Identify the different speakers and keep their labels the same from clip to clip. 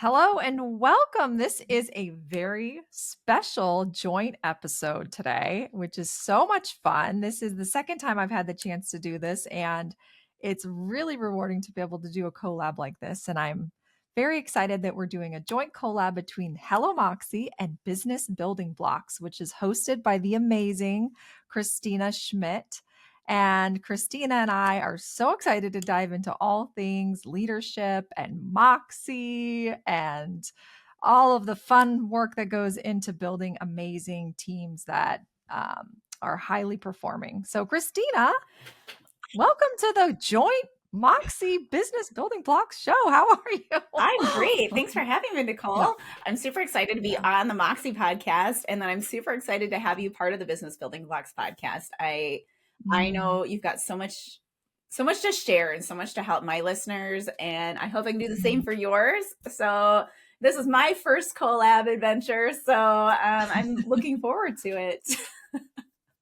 Speaker 1: Hello and welcome. This is a very special joint episode today, which is so much fun. This is the second time I've had the chance to do this, and it's really rewarding to be able to do a collab like this. And I'm very excited that we're doing a joint collab between Hello Moxie and Business Building Blocks, which is hosted by the amazing Kristina Schmitt. And Kristina and I are so excited to dive into all things leadership and Moxie and all of the fun work that goes into building amazing teams that are highly performing. So, Kristina, welcome to the joint Moxie Business Building Blocks show. How are
Speaker 2: I'm
Speaker 1: you?
Speaker 2: great. Thanks for having me,
Speaker 1: Yeah.
Speaker 2: Nicole. I'm super excited to be
Speaker 1: Yeah.
Speaker 2: on the Moxie podcast, and then I'm super excited to have you part of the Business Building Blocks podcast. I
Speaker 1: Mm.
Speaker 2: know you've got so much to share and so much to help my listeners, and I hope I can do the same for yours. So this is my first collab adventure, so I'm looking forward to it.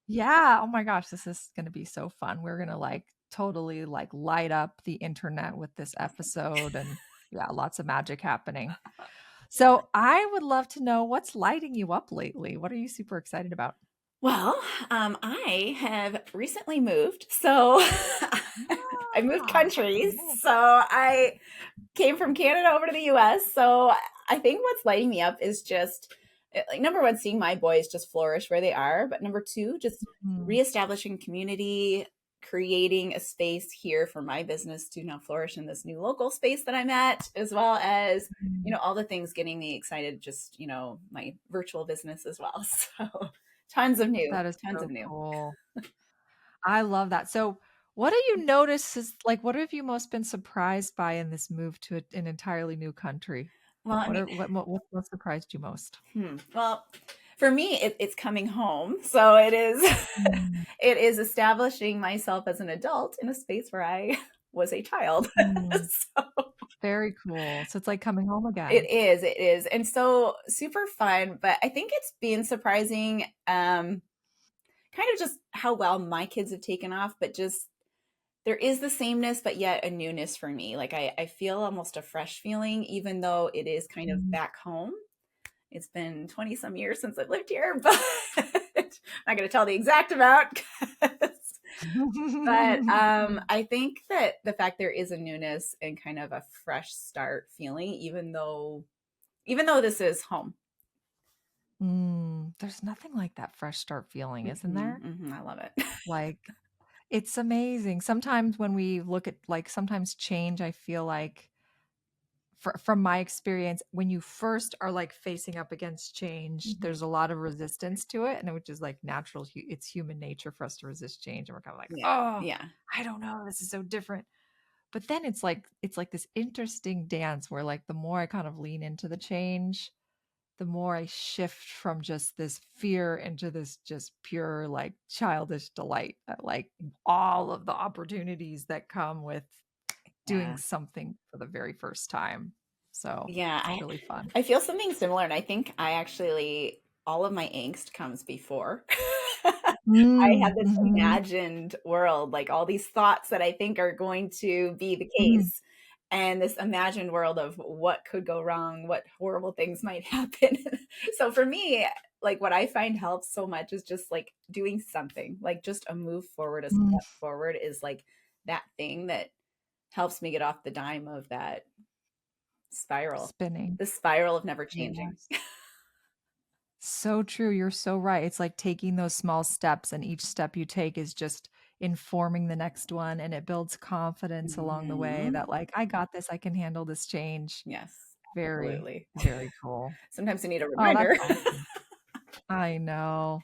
Speaker 1: Yeah. Oh my gosh, this is going to be so fun. We're going to totally light up the internet with this episode and yeah, lots of magic happening. So, I would love to know what's lighting you up lately. What are you super excited about?
Speaker 2: Well, I have recently moved, so I moved
Speaker 1: Ah,
Speaker 2: countries.
Speaker 1: cool.
Speaker 2: So I came from Canada over to the US. So I think what's lighting me up is just like number one, seeing my boys just flourish where they are. But number two, just
Speaker 1: Mm,
Speaker 2: reestablishing community, creating a space here for my business to now flourish in this new local space that I'm at, as well as,
Speaker 1: mm.
Speaker 2: all the things getting me excited, just, my virtual business as well. So tons of new,
Speaker 1: That is
Speaker 2: tons of
Speaker 1: so
Speaker 2: new.
Speaker 1: cool. I love that. So, what do you notice is what have you most been surprised by in this move to an entirely new country?
Speaker 2: Well, I
Speaker 1: What
Speaker 2: mean,
Speaker 1: are what surprised you most?
Speaker 2: Well, for me, it's coming home. So it is,
Speaker 1: Mm,
Speaker 2: it is establishing myself as an adult in a space where I was a child.
Speaker 1: mm.
Speaker 2: So
Speaker 1: Very cool. So it's like coming home again.
Speaker 2: it is. And so super fun, but I think it's been surprising, kind of just how well my kids have taken off, but just there is the sameness, but yet a newness for me. Like I feel almost a fresh feeling, even though it is kind of
Speaker 1: Mm.
Speaker 2: back home. It's been 20 some years since I've lived here, but I'm not going to tell the exact amount. But I think that the fact there is a newness and kind of a fresh start feeling, even though this is home.
Speaker 1: There's nothing like that fresh start feeling, isn't
Speaker 2: Hmm
Speaker 1: there?
Speaker 2: hmm I love it.
Speaker 1: Like, it's amazing. Sometimes when we look at sometimes change, I feel like from my experience, when you first are facing up against change,
Speaker 2: Mhm.
Speaker 1: there's a lot of resistance to it, and which is like natural. It's human nature for us to resist change, and we're kind of like,
Speaker 2: Yeah,
Speaker 1: oh,
Speaker 2: yeah,
Speaker 1: I don't know, this is so different. But then it's like this interesting dance where the more I kind of lean into the change, the more I shift from just this fear into this just pure childish delight at all of the opportunities that come with doing
Speaker 2: yeah,
Speaker 1: something for the very first time. So
Speaker 2: yeah.
Speaker 1: it's
Speaker 2: I
Speaker 1: really fun.
Speaker 2: I feel something similar, and I think I actually all of my angst comes before. I
Speaker 1: Mm,
Speaker 2: have this
Speaker 1: mhm,
Speaker 2: imagined world, like all these thoughts that I think are going to be the
Speaker 1: mhm.
Speaker 2: case, and this imagined world of what could go wrong, what horrible things might happen. So for me, like what I find helps so much is just like doing something, like just a move forward, a
Speaker 1: Mm,
Speaker 2: step forward is like that thing that helps me get off the dime of that spiral,
Speaker 1: spinning.
Speaker 2: the spiral of never changing.
Speaker 1: Yes. So true. You're so right. It's like taking those small steps, and each step you take is just informing the next one, and it builds confidence along the way
Speaker 2: Mhm.
Speaker 1: that, I got this, I can handle this change.
Speaker 2: Yes,
Speaker 1: Very,
Speaker 2: absolutely.
Speaker 1: very cool.
Speaker 2: Sometimes you need a
Speaker 1: Oh, that's
Speaker 2: reminder.
Speaker 1: awesome. I know.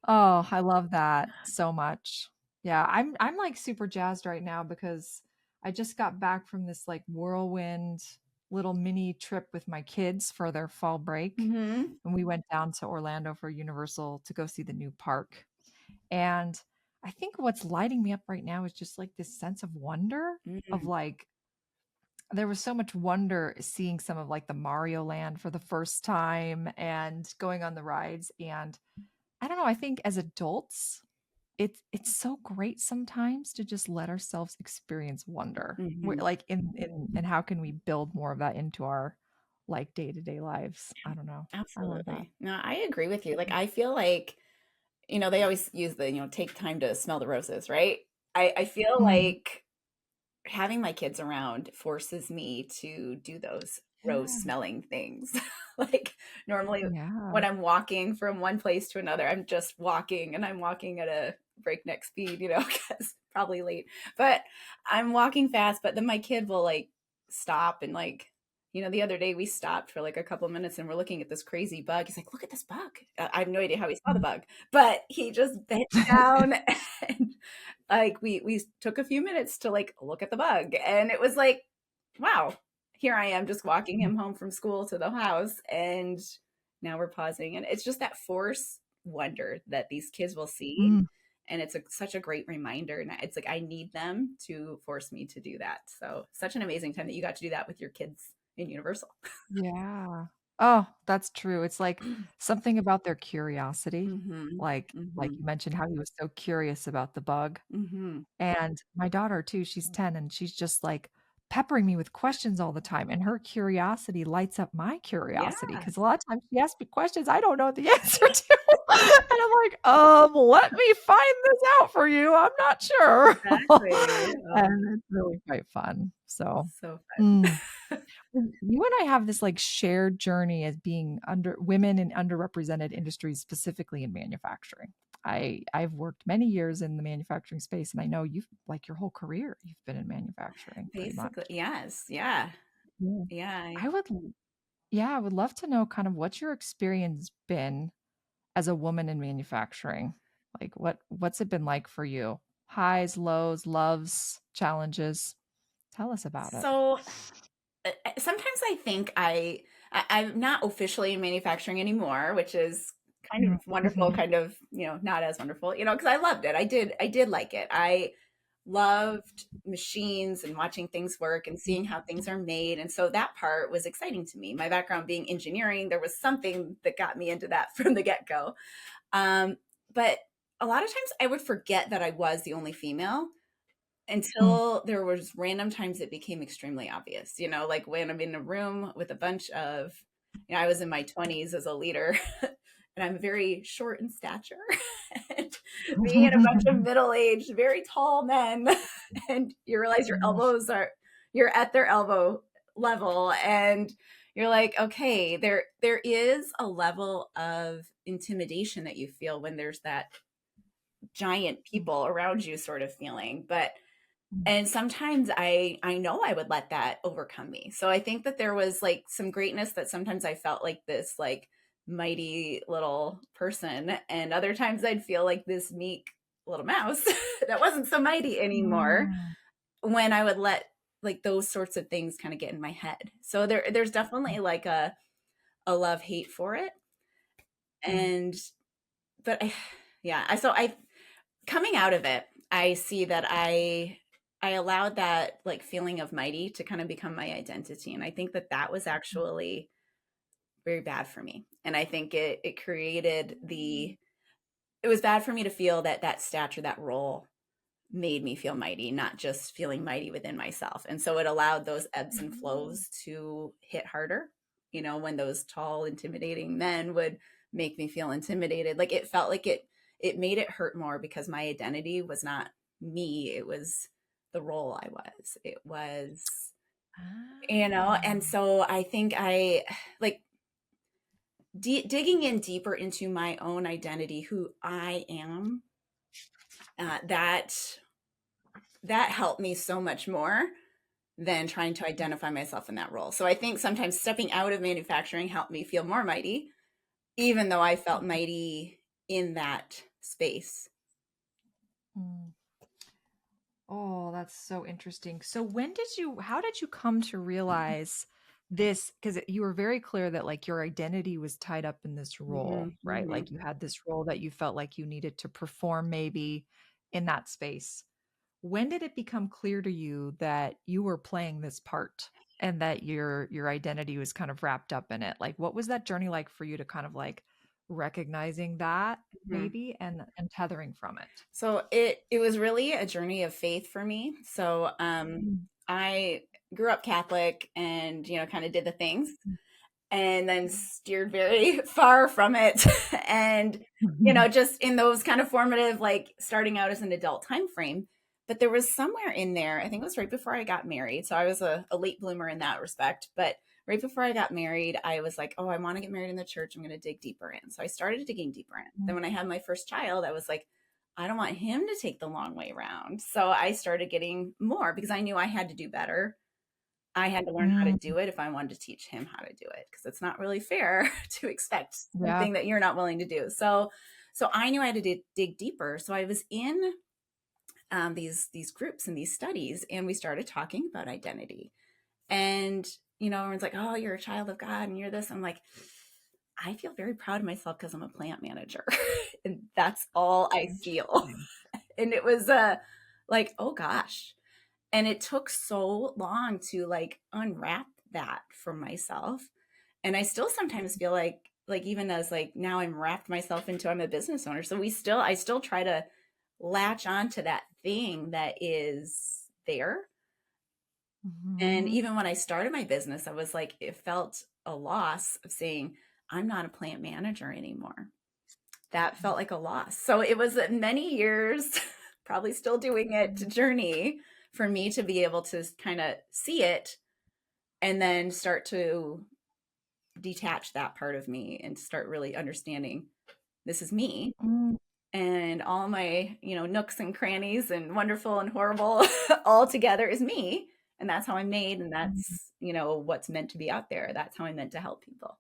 Speaker 1: Oh, I love that so much. Yeah, I'm super jazzed right now because I just got back from this whirlwind little mini trip with my kids for their fall break.
Speaker 2: Mhm.
Speaker 1: And we went down to Orlando for Universal to go see the new park. And I think what's lighting me up right now is just this sense of wonder of
Speaker 2: Mm,
Speaker 1: there was so much wonder seeing some of the Mario Land for the first time and going on the rides. And I don't know, I think as adults, it's so great sometimes to just let ourselves experience wonder. We're
Speaker 2: mhm.
Speaker 1: like in and how can we build more of that into our like day-to-day lives. I don't know. I love that.
Speaker 2: Absolutely. No, I agree with you. Like, I feel like, they always use the, take time to smell the roses, right? I feel
Speaker 1: Mm,
Speaker 2: like having my kids around forces me to do those rose
Speaker 1: yeah.
Speaker 2: smelling things. Like, normally
Speaker 1: Yeah.
Speaker 2: when I'm walking from one place to another, I'm just walking and I'm walking at a breakneck speed, because probably late. But I'm walking fast, but then my kid will like stop and like, the other day we stopped for like a couple minutes and we're looking at this crazy bug. He's like, "Look at this bug." I have no idea how he saw the
Speaker 1: Mhm.
Speaker 2: bug, but he just bent down and like we took a few minutes to like look at the bug, and it was like, wow, here I am just walking him home from school to the house, and now we're pausing, and it's just that force wonder that these kids will see,
Speaker 1: Mm,
Speaker 2: and it's such a great reminder, and it's like I need them to force me to do that. So such an amazing time that you got to do that with your kids in Universal.
Speaker 1: yeah. Oh, that's true. It's like something about their curiosity.
Speaker 2: Mhm.
Speaker 1: Like you
Speaker 2: Mhm.
Speaker 1: mentioned how he was so curious about the bug.
Speaker 2: Mhm.
Speaker 1: And my daughter too, she's 10 and she's just like peppering me with questions all the time. And her curiosity lights up my
Speaker 2: Yeah,
Speaker 1: curiosity because a lot of times she asks me questions I don't know the answer to. And I'm like, let me find this out for you. I'm not sure.
Speaker 2: exactly. Oh,
Speaker 1: And it's really quite fun. So,
Speaker 2: so
Speaker 1: mm.
Speaker 2: fun.
Speaker 1: Well, you and I have this like shared journey as being under women in underrepresented industries, specifically in manufacturing. I've worked many years in the manufacturing space, and I know you've like your whole career you've been in manufacturing pretty much.
Speaker 2: Basically, yes. Yeah.
Speaker 1: Yeah.
Speaker 2: Yeah.
Speaker 1: I would yeah, I would love to know kind of what's your experience been as a woman in manufacturing? Like what's it been like for you? Highs, lows, loves, challenges. Tell us about it.
Speaker 2: So sometimes I think I'm not officially in manufacturing anymore, which is kind of wonderful,
Speaker 1: Mhm.
Speaker 2: kind of, not as wonderful, because I loved it. I did like it. I loved machines and watching things work and seeing how things are made. And so that part was exciting to me. My background being engineering, there was something that got me into that from the get-go. Um, but a lot of times I would forget that I was the only female
Speaker 1: Mm.
Speaker 2: until there was random times it became extremely obvious, like when I'm in a room with a bunch of, I was in my 20s as a leader and I'm very short in stature and being in a bunch of middle-aged, very tall men and you realize you're at their elbow level and you're like, okay, there is a level of intimidation that you feel when there's that giant people around you sort of feeling. And sometimes I know I would let that overcome me. So I think that there was like some greatness that sometimes I felt like this like mighty little person, and other times I'd feel like this meek little mouse that wasn't so mighty anymore
Speaker 1: Mm.
Speaker 2: when I would let like those sorts of things kind of get in my head. So there's definitely like a love hate for it.
Speaker 1: Mm.
Speaker 2: And but I yeah, I coming out of it, I see that I allowed that like feeling of mighty to kind of become my identity, and I think that that was actually very bad for me. And I think it created it was bad for me to feel that that stature, that role made me feel mighty, not just feeling mighty within myself. And so it allowed those ebbs and flows to hit harder, when those tall, intimidating men would make me feel intimidated. Like it felt like it made it hurt more because my identity was not me. It was the role I was. It was, and
Speaker 1: Ah.
Speaker 2: so I think I like digging in deeper into my own identity, who I am, that helped me so much more than trying to identify myself in that role. So I think sometimes stepping out of manufacturing helped me feel more mighty, even though I felt mighty in that space.
Speaker 1: Mm. Oh, that's so interesting. So how did you come to realize this? Because you were very clear that like your identity was tied up in this
Speaker 2: Hmm.
Speaker 1: role, right?
Speaker 2: Hmm.
Speaker 1: Like you had this role that you felt like you needed to perform maybe in that space. When did it become clear to you that you were playing this part and that your identity was kind of wrapped up in it? Like what was that journey like for you to kind of like recognizing that
Speaker 2: Hmm.
Speaker 1: maybe and tethering from it?
Speaker 2: So it was really a journey of faith for me. So
Speaker 1: Mm.
Speaker 2: I grew up Catholic and kind of did the things. and then steered very far from it. And, just in those kind of formative, like starting out as an adult time frame. But there was somewhere in there, I think it was right before I got married. So I was a late bloomer in that respect. But right before I got married, I was like, oh, I want to get married in the church. I'm going to dig deeper in. So I started digging deeper in. Then when I had my first child, I was like, I don't want him to take the long way around. So I started getting more because I knew I had to do better. I had to learn how to
Speaker 1: Mm,
Speaker 2: do it if I wanted to teach him how to do it, because it's not really fair to expect
Speaker 1: yeah.
Speaker 2: something that you're not willing to do. So I knew I had to dig deeper. So I was in these groups and these studies, and we started talking about identity. And everyone's like, "Oh, you're a child of God, and you're this." I'm like, I feel very proud of myself because I'm a plant manager, and that's all I feel.
Speaker 1: Interesting.
Speaker 2: And it was like, oh gosh. And it took so long to like unwrap that for myself. And I still sometimes feel like even as like now I'm wrapped myself into, I'm a business owner. So I still try to latch on to that thing that is there. And
Speaker 1: Mhm.
Speaker 2: even when I started my business, I was like, it felt a loss of saying, I'm not a plant manager anymore. That felt like a loss. So it was many years, probably still doing it, to journey for me to be able to kind of see it and then start to detach that part of me and start really understanding this is me,
Speaker 1: Mm,
Speaker 2: and all my nooks and crannies and wonderful and horrible all together is me, and that's how I'm made, and
Speaker 1: mm,
Speaker 2: that's what's meant to be out there. That's how I'm meant to help people.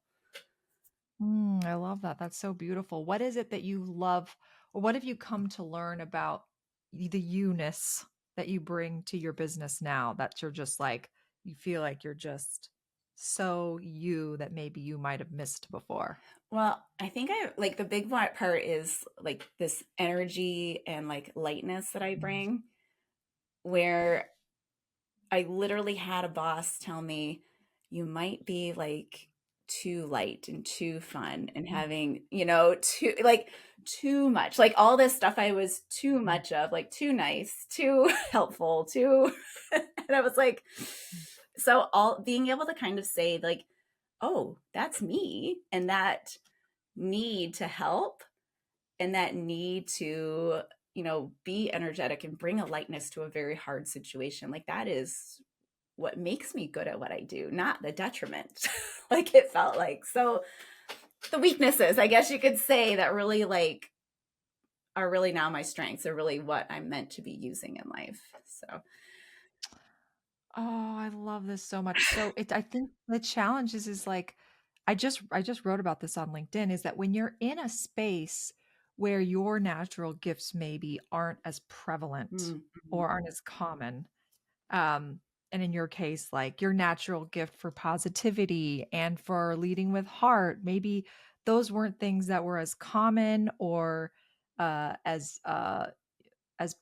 Speaker 1: I love that. That's so beautiful. What is it that you love, or what have you come to learn about the you-ness that you bring to your business now that you're just like, you feel like you're just so you that maybe you might have missed before?
Speaker 2: Well, I think I like the big part is like this energy and like lightness that I
Speaker 1: Mm,
Speaker 2: bring, where I literally had a boss tell me, you might be like too light and too fun and
Speaker 1: mm,
Speaker 2: having, too much, like all this stuff I was too
Speaker 1: mm,
Speaker 2: much of, like too nice, too helpful, too. And I was like,
Speaker 1: mm,
Speaker 2: so all being able to kind of say, like, oh, that's me. And that need to help and that need to be energetic and bring a lightness to a very hard situation, like that is what makes me good at what I do, not the detriment. Like it felt like. So the weaknesses, I guess you could say, that really like are really now my strengths, are really what I'm meant to be using in life. So
Speaker 1: Oh, I love this so much. So I think the challenge is like I just wrote about this on LinkedIn is that when you're in a space where your natural gifts maybe aren't as prevalent
Speaker 2: mm-hmm.
Speaker 1: or aren't as common, um, and in your case, like your natural gift for positivity and for leading with heart, maybe those weren't things that were as common or as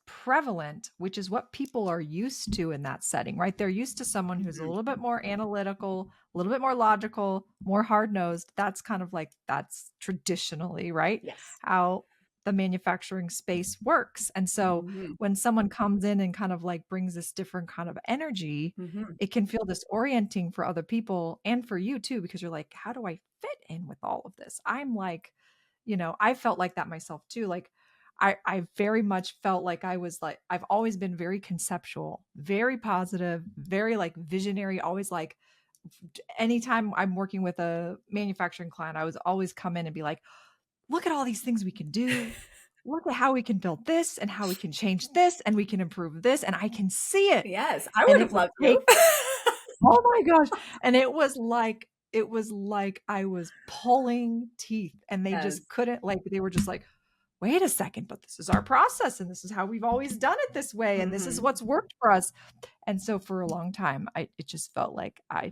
Speaker 1: prevalent, which is what people are used to in that setting, right? They're used to someone who's a
Speaker 2: Mm-hmm.
Speaker 1: little bit more analytical, a little bit more logical, more hard nosed. That's kind of like that's traditionally, right?
Speaker 2: Yes.
Speaker 1: How the manufacturing space works. And so
Speaker 2: Mm-hmm.
Speaker 1: when someone comes in and kind of like brings this different kind of energy,
Speaker 2: Mm-hmm.
Speaker 1: it can feel disorienting for other people and for you too, because you're like, how do I fit in with all of this? I'm like, I felt like that myself too. Like, I very much felt like I was like I've always been very conceptual, very positive, very like visionary, always like anytime I'm working with a manufacturing client, I was always come in and be like, look at all these things we can do. Look at how we can build this and how we can change this and we can improve this and I can see it.
Speaker 2: Yes, I
Speaker 1: And
Speaker 2: would
Speaker 1: it
Speaker 2: have
Speaker 1: would
Speaker 2: loved you.
Speaker 1: take oh my gosh. And it was like I was pulling teeth and they
Speaker 2: Yes.
Speaker 1: just couldn't like they were just like wait a second, but this is our process and this is how we've always done it this way and this is
Speaker 2: Mm-hmm.
Speaker 1: what's worked for us. And so for a long time, it just felt like I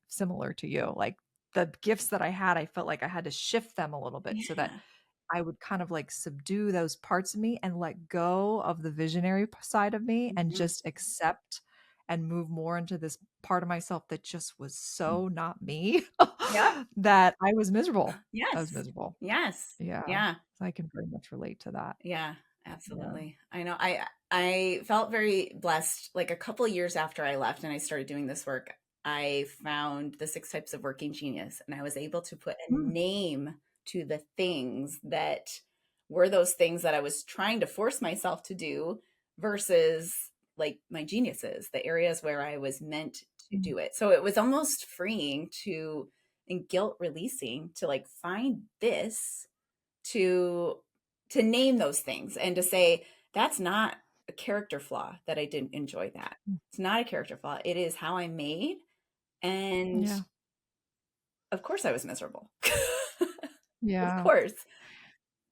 Speaker 1: similar to you, like the gifts that I had, I felt like I had to shift them a little bit so that
Speaker 2: Yeah.
Speaker 1: I would kind of like subdue those parts of me and let go of the visionary side of me and
Speaker 2: Mm-hmm.
Speaker 1: just accept and move more into this part of myself that just was so not me
Speaker 2: Yep.
Speaker 1: that I was miserable. I was
Speaker 2: Yes.
Speaker 1: miserable.
Speaker 2: Yes.
Speaker 1: Yeah.
Speaker 2: Yeah.
Speaker 1: So I can very much relate to that.
Speaker 2: Yeah,
Speaker 1: Yeah.
Speaker 2: absolutely. I know. I felt very blessed like a couple of years after I left and I started doing this work. I found the 6 types of working genius, and I was able to put a
Speaker 1: Mm,
Speaker 2: name to the things that were those things that I was trying to force myself to do versus like my geniuses, the areas where I was meant to
Speaker 1: mm,
Speaker 2: do it. So it was almost freeing to and guilt releasing to like find this to name those things and to say that's not a character flaw that I didn't enjoy that.
Speaker 1: mm.
Speaker 2: It's not a character flaw. It is how I'm made. And
Speaker 1: Yeah.
Speaker 2: of course I was miserable. Of
Speaker 1: Yeah.
Speaker 2: course.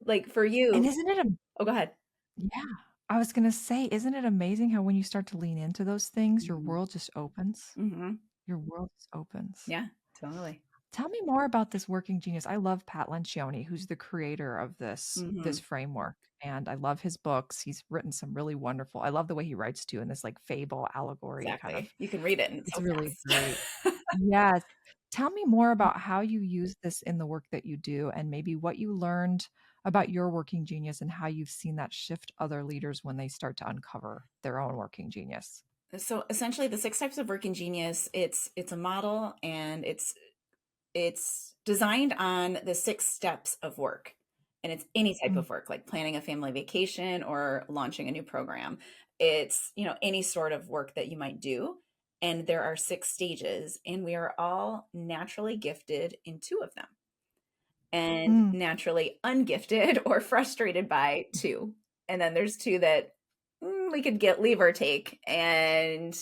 Speaker 2: Like for
Speaker 1: And
Speaker 2: you,
Speaker 1: isn't it a
Speaker 2: oh, go ahead.
Speaker 1: yeah. I was gonna say, isn't it amazing how when you start to lean into those things, your
Speaker 2: Mhm.
Speaker 1: world just opens?
Speaker 2: Mhm.
Speaker 1: Your world just opens.
Speaker 2: Yeah, totally.
Speaker 1: Tell me more about this working genius. I love Pat Lencioni, who's the creator of this
Speaker 2: Mhm.
Speaker 1: framework, and I love his books. He's written some really wonderful I love the way he writes too in this, like, fable allegory kind of
Speaker 2: Exactly. You can read it and it's
Speaker 1: it's
Speaker 2: so
Speaker 1: really great.
Speaker 2: fast.
Speaker 1: Yes. Tell me more about how you use this in the work that you do and maybe what you learned about your working genius and how you've seen that shift other leaders when they start to uncover their own working genius.
Speaker 2: So essentially the 6 types of working genius, it's a model and it's designed on the 6 steps of work. And it's any type
Speaker 1: Mm,
Speaker 2: of work, like planning a family vacation or launching a new program. It's, any sort of work that you might do. And there are 6 stages, and we are all naturally gifted in 2 of them and
Speaker 1: mm,
Speaker 2: naturally ungifted or frustrated by 2. And then there's 2 that we could get leave or take. And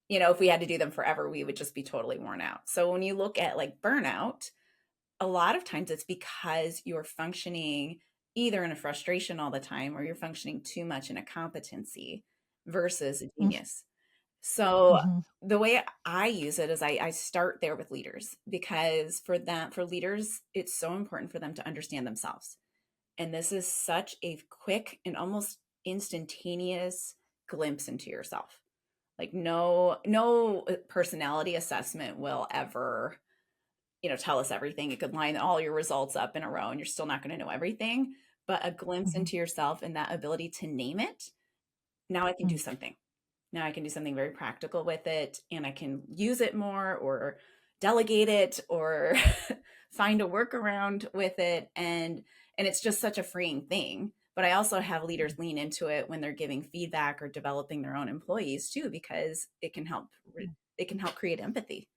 Speaker 2: if we had to do them forever, we would just be totally worn out. So when you look at like burnout, a lot of times it's because you're functioning either in a frustration all the time or you're functioning too much in a competency versus a
Speaker 1: mm,
Speaker 2: genius. So
Speaker 1: mhm,
Speaker 2: the way I use it is I start there with leaders because for leaders, it's so important for them to understand themselves. And this is such a quick and almost instantaneous glimpse into yourself. Like no personality assessment will ever tell us everything. It could line all your results up in a row and you're still not going to know everything. But a glimpse
Speaker 1: mhm,
Speaker 2: into yourself and that ability to name it, now I can do
Speaker 1: mm,
Speaker 2: something. Now I can do something very practical with it and I can use it more or delegate it or find a workaround with it. And it's just such a freeing thing. But I also have
Speaker 1: mm,
Speaker 2: leaders lean into it when they're giving feedback or developing their own employees too, because
Speaker 1: mm.
Speaker 2: it can help create empathy.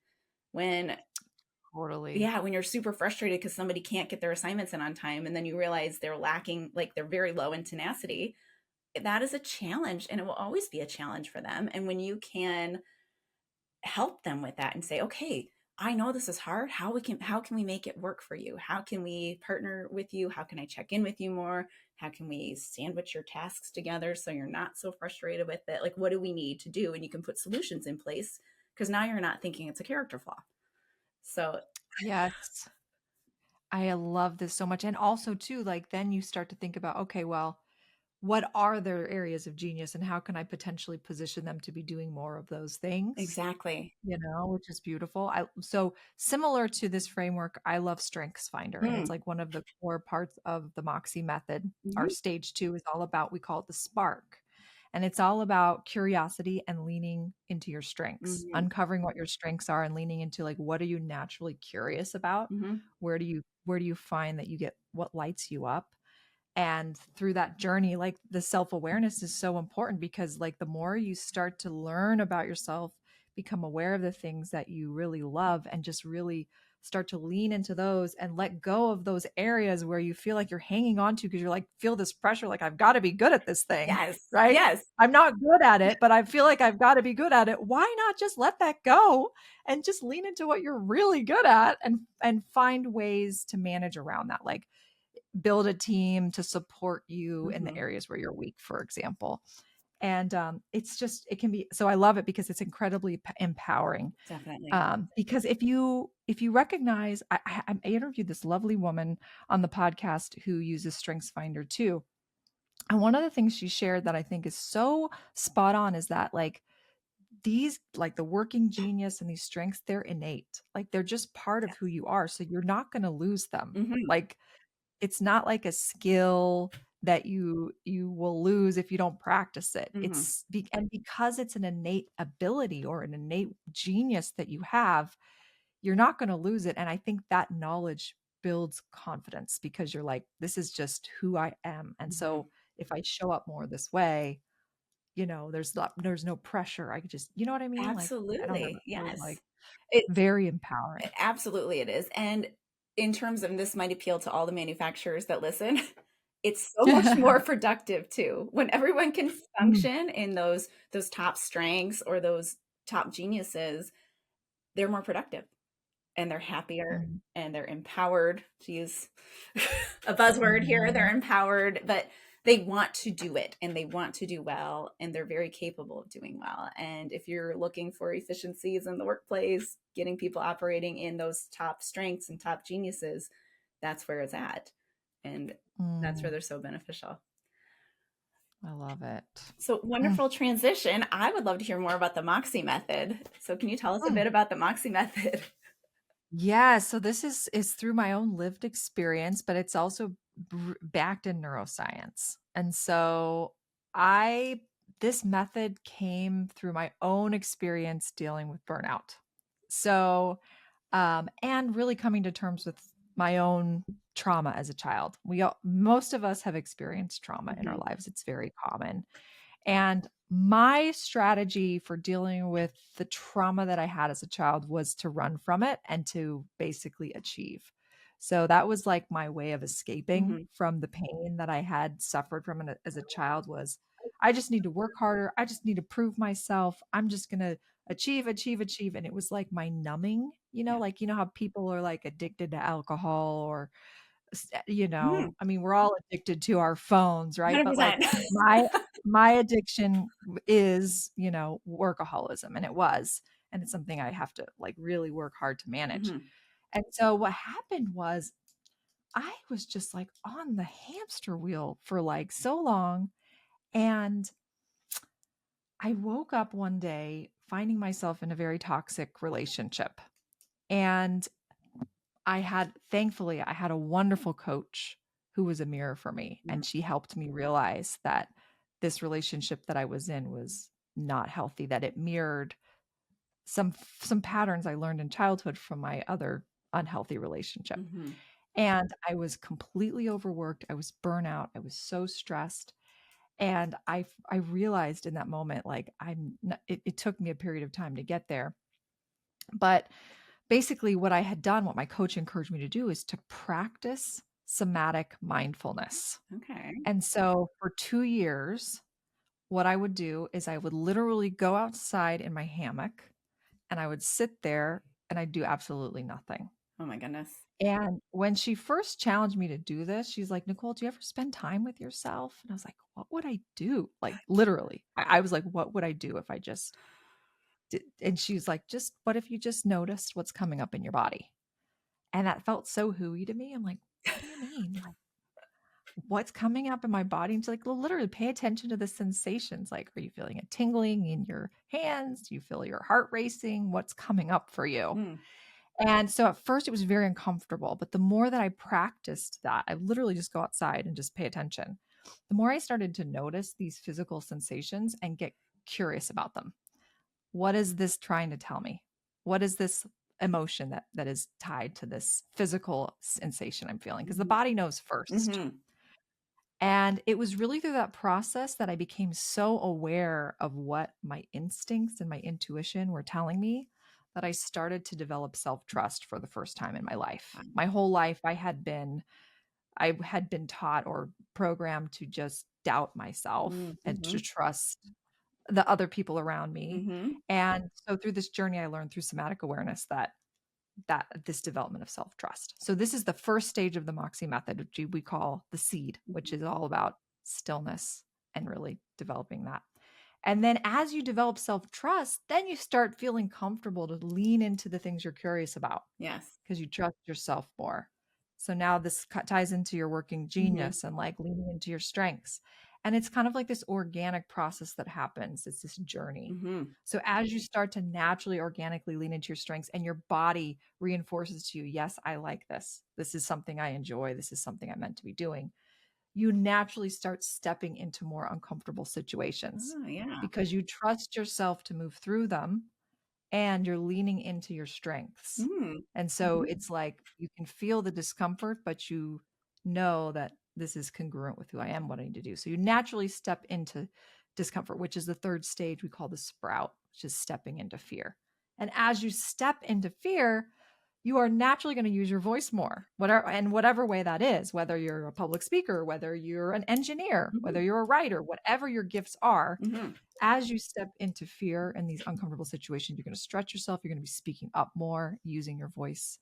Speaker 2: When
Speaker 1: Totally.
Speaker 2: yeah, when you're super frustrated because somebody can't get their assignments in on time and then you realize they're lacking, like they're very low in tenacity, that is a challenge and it will always be a challenge for them. And when you can help them with that and say, okay, I know this is hard. How can we make it work for you? How can we partner with you? How can I check in with you more? How can we sandwich your tasks together so you're not so frustrated with it? Like, what do we need to do? And you can put solutions in place because now you're not thinking it's a character flaw. So
Speaker 1: Yes. I love this so much. And also too, like then you start to think about, okay, well, what are their areas of genius and how can I potentially position them to be doing more of those things?
Speaker 2: exactly.
Speaker 1: Which is beautiful. So similar to this framework, I love Strengths Finder, and it's
Speaker 2: Mm.
Speaker 1: like one of the core parts of the Moxie Method. Our
Speaker 2: Mhm.
Speaker 1: stage 2 is all about we call it the spark. And it's all about curiosity and leaning into your strengths,
Speaker 2: Mhm.
Speaker 1: uncovering what your strengths are and leaning into like what are you naturally curious about?
Speaker 2: Mhm.
Speaker 1: Where do you find that you get what lights you up? And through that journey, like the self-awareness is so important because like the more you start to learn about yourself, become aware of the things that you really love and just really start to lean into those and let go of those areas where you feel like you're hanging on to because you're like feel this pressure like I've got to be good at this thing,
Speaker 2: Yes.
Speaker 1: right?
Speaker 2: Yes.
Speaker 1: I'm not good at it, but I feel like I've got to be good at it. Why not just let that go and just lean into what you're really good at and find ways to manage around that? Like build a team to support you in the
Speaker 2: Mhm.
Speaker 1: areas where you're weak, for example. And it's just it can be so I love it because it's incredibly empowering.
Speaker 2: Definitely.
Speaker 1: Because if you recognize, I interviewed this lovely woman on the podcast who uses Strengths Finder too, and one of the things she shared that I think is so spot on is that like these like the working genius and these strengths they're innate, like they're just part of who
Speaker 2: Yes.
Speaker 1: you are, so you're not going to lose them.
Speaker 2: Mhm.
Speaker 1: Like it's not like a skill that you will lose if you don't practice it.
Speaker 2: Hmm.
Speaker 1: And because it's an innate ability or an innate genius that you have, you're not going to lose it. And I think that knowledge builds confidence because you're like, this is just who I am. And
Speaker 2: Hmm.
Speaker 1: so if I show up more this way, there's no pressure. I could just, you know what I mean? Like, I don't know.
Speaker 2: Absolutely.
Speaker 1: It feels
Speaker 2: Yes.
Speaker 1: like
Speaker 2: It
Speaker 1: very empowering.
Speaker 2: absolutely it is. And in terms of, this might appeal to all the manufacturers that listen, it's so much more productive too. When everyone can
Speaker 1: Mm,
Speaker 2: function in those top strengths or those top geniuses, they're more productive and they're happier
Speaker 1: mm,
Speaker 2: and they're empowered, to use a buzzword here. They're
Speaker 1: mhm,
Speaker 2: empowered, but they want to do it and they want to do well and they're very capable of doing well. And if you're looking for efficiencies in the workplace, getting people operating in those top strengths and top geniuses, that's where it's at. And that's where
Speaker 1: mm.
Speaker 2: they're so beneficial.
Speaker 1: I love it.
Speaker 2: So
Speaker 1: Mm,
Speaker 2: wonderful transition. I would love to hear more about the Moxie Method. So can you tell us a
Speaker 1: mm.
Speaker 2: bit about the Moxie Method?
Speaker 1: Yeah, so this is through my own lived experience, but it's also backed in neuroscience. And so I this method came through my own experience dealing with burnout. So and really coming to terms with my own trauma as a child. Most of us have experienced trauma in our
Speaker 2: Mhm.
Speaker 1: lives. It's very common. And my strategy for dealing with the trauma that I had as a child was to run from it and to basically achieve. So that was like my way of escaping
Speaker 2: Mhm.
Speaker 1: from the pain that I had suffered from it as a child was I just need to work harder. I just need to prove myself. I'm just going to achieve, achieve, achieve. And it was like my numbing,
Speaker 2: Yeah.
Speaker 1: like, how people are like addicted to alcohol or
Speaker 2: Mhm.
Speaker 1: I mean, we're all addicted to our phones, right? But like
Speaker 2: 100%.
Speaker 1: my my addiction is, workaholism and it was, and it's something I have to like really work hard to manage.
Speaker 2: Mhm.
Speaker 1: And so what happened was I was just like on the hamster wheel for like so long and I woke up one day finding myself in a very toxic relationship. And thankfully, I had a wonderful coach who was a mirror for me.
Speaker 2: Mhm.
Speaker 1: And she helped me realize that this relationship that I was in was not healthy, that it mirrored some patterns I learned in childhood from my other unhealthy relationship.
Speaker 2: Mhm.
Speaker 1: And I was completely overworked. I was burnout. I was so stressed. And I realized in that moment, like it took me a period of time to get there. But basically what I had done, what my coach encouraged me to do is to practice somatic mindfulness.
Speaker 2: Okay.
Speaker 1: And so for 2 years, what I would do is I would literally go outside in my hammock and I would sit there and I'd do absolutely nothing.
Speaker 2: Oh my goodness.
Speaker 1: And when she first challenged me to do this, she's like, "Nicole, do you ever spend time with yourself?" And I was like, "What would I do?" Like literally. I was like, "What would I do if I just did?" And she's like, "Just what if you just noticed what's coming up in your body?" And that felt so hooey to me. I'm like, "What do you mean? Like, what's coming up in my body?" And she's like, "Well, literally pay attention to the sensations. Like, are you feeling a tingling in your hands? Do you feel your heart racing? What's coming up for you?"
Speaker 2: Mm.
Speaker 1: And so at first it was very uncomfortable, but the more that I practiced that, I literally just go outside and just pay attention. The more I started to notice these physical sensations and get curious about them. What is this trying to tell me? What is this emotion that is tied to this physical sensation I'm feeling? Because the
Speaker 2: Mhm.
Speaker 1: body knows first.
Speaker 2: Mhm.
Speaker 1: And it was really through that process that I became so aware of what my instincts and my intuition were telling me that I started to develop self-trust for the first time in my life.
Speaker 2: Wow.
Speaker 1: My whole life I had been taught or programmed to just doubt myself
Speaker 2: Mm.
Speaker 1: and to
Speaker 2: Mhm.
Speaker 1: trust the other people around me.
Speaker 2: Mhm.
Speaker 1: And so through this journey I learned through somatic awareness that this development of self-trust. So this is the first stage of the Moxie method, which we call the seed, which
Speaker 2: Mhm.
Speaker 1: is all about stillness and really developing that. And then as you develop self-trust, then you start feeling comfortable to lean into the things you're curious about
Speaker 2: Yes.
Speaker 1: because you trust yourself more. So now this ties into your working
Speaker 2: Mhm.
Speaker 1: genius and like leaning into your strengths. And it's kind of like this organic process that happens. It's this journey.
Speaker 2: Mhm.
Speaker 1: So as you start to naturally, organically lean into your strengths and your body reinforces to you, yes, I like this. This is something I enjoy. This is something I'm meant to be doing. you naturally start stepping into more uncomfortable situations
Speaker 2: Oh, yeah.
Speaker 1: because you trust yourself to move through them and you're leaning into your strengths.
Speaker 2: Mm.
Speaker 1: And so
Speaker 2: Mhm.
Speaker 1: it's like you can feel the discomfort, but you know that this is congruent with who I am, what I need to do. So you naturally step into discomfort, which is the third stage we call the sprout, which is stepping into fear. And as you step into fear, you are naturally going to use your voice more, whatever way that is, whether you're a public speaker, whether you're an engineer, whether
Speaker 2: Mhm.
Speaker 1: you're a writer, whatever your gifts are,
Speaker 2: Mhm.
Speaker 1: as you step into fear and these uncomfortable situations, you're going to stretch yourself. You're going to be speaking up more, using your voice.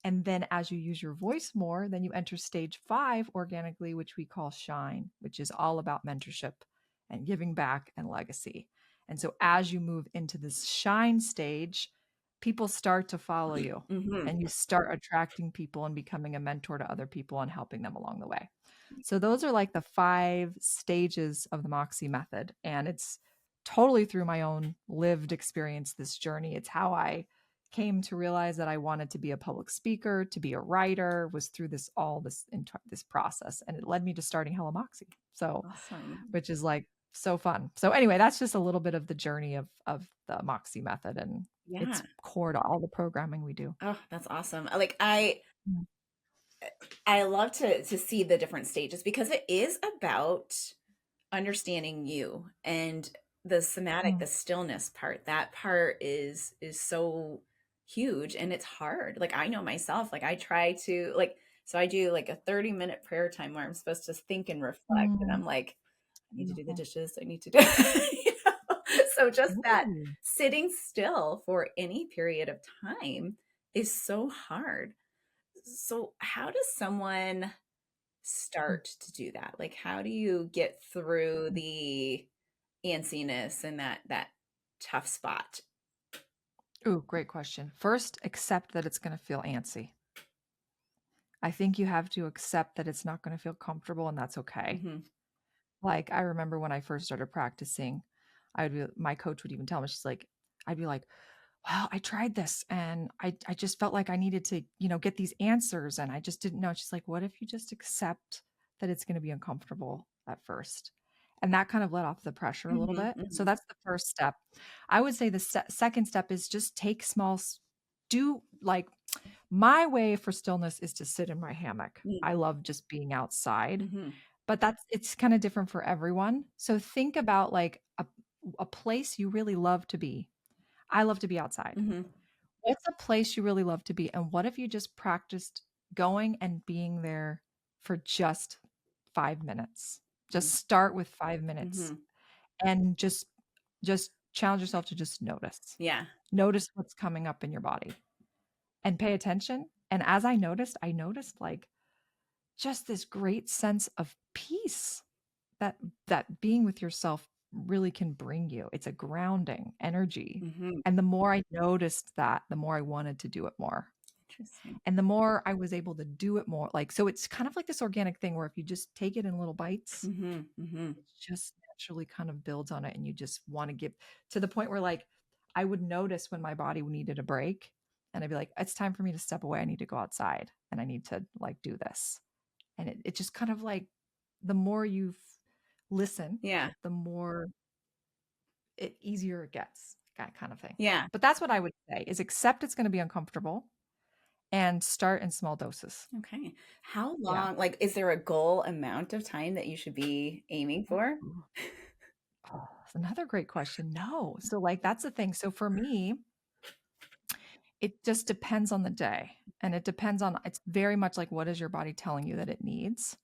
Speaker 1: And then as you use your voice more, then you enter stage 5 organically, which we call shine, which is all about mentorship and giving back and legacy. And so as you move into this shine stage, people start to follow you
Speaker 2: Mhm.
Speaker 1: and you start attracting people and becoming a mentor to other people and helping them along the way. So those are like the 5 stages of the Moxie method. And it's totally through my own lived experience, this journey. It's how I came to realize that I wanted to be a public speaker, to be a writer, was through this process, and it led me to starting Hello Moxie. So,
Speaker 2: Awesome.
Speaker 1: which is like so fun. So anyway, that's just a little bit of the journey of the Moxie method, and it's
Speaker 2: Yeah.
Speaker 1: core to all the programming we do.
Speaker 2: Oh, that's awesome. Like
Speaker 1: Mm.
Speaker 2: I love to see the different stages because it is about understanding you and the somatic,
Speaker 1: Mm.
Speaker 2: the stillness part. That part is so huge and it's hard. Like I know myself, like I try to like so I do like a 30-minute prayer time where I'm supposed to think and reflect and
Speaker 1: Mm.
Speaker 2: I'm like I need to do the
Speaker 1: Beautiful.
Speaker 2: dishes. I need to do you know? So just that
Speaker 1: Ooh.
Speaker 2: sitting still for any period of time is so hard. So how does someone
Speaker 1: Mm.
Speaker 2: start to do that? Like how do you get through
Speaker 1: Mm.
Speaker 2: the antsiness and that tough spot?
Speaker 1: Ooh, great question. First, accept that it's going to feel antsy. I think you have to accept that it's not going to feel comfortable, and that's okay.
Speaker 2: Mhm.
Speaker 1: Like, I remember when I first started practicing, my coach would even tell me, she's like, I'd be like, well, I tried this and I just felt like I needed to, get these answers and I just didn't know. She's like, what if you just accept that it's going to be uncomfortable at first? And that kind of let off the pressure a little
Speaker 2: Mhm.
Speaker 1: bit. So
Speaker 2: Mhm.
Speaker 1: that's the first step. I would say the second step is just take do like my way for stillness is to sit in my hammock.
Speaker 2: Mhm.
Speaker 1: I love just being outside,
Speaker 2: Mhm.
Speaker 1: but it's kind of different for everyone. So think about like a place you really love to be. I love to be outside.
Speaker 2: Mhm.
Speaker 1: What's a place you really love to be? And what if you just practiced going and being there for just 5 minutes? Just start with 5 minutes
Speaker 2: Mhm.
Speaker 1: and just challenge yourself to just notice.
Speaker 2: Yeah.
Speaker 1: Notice what's coming up in your body and pay attention. And as I noticed like just this great sense of peace that being with yourself really can bring you. It's a grounding energy.
Speaker 2: Mhm.
Speaker 1: And the more I noticed that, the more I wanted to do it more.
Speaker 2: Interesting.
Speaker 1: And the more I was able to do it more, like, so it's kind of like this organic thing where if you just take it in little bites,
Speaker 2: Mhm. Mhm.
Speaker 1: it just naturally kind of builds on it. And you just want to give to the point where, like, I would notice when my body needed a break and I'd be like, it's time for me to step away. I need to go outside and I need to like do this. And it just kind of like the more you listen,
Speaker 2: Yeah.
Speaker 1: the more it easier it gets, that kind of thing.
Speaker 2: Yeah.
Speaker 1: But that's what I would say is accept it's going to be uncomfortable and start in small doses.
Speaker 2: Okay. How
Speaker 1: Yeah.
Speaker 2: long like is there a goal amount of time that you should be aiming for?
Speaker 1: Ooh. Oh, that's another great question. No. So like that's the thing. So for me, it just depends on the day. And it depends on it's very much like what is your body telling you that it needs.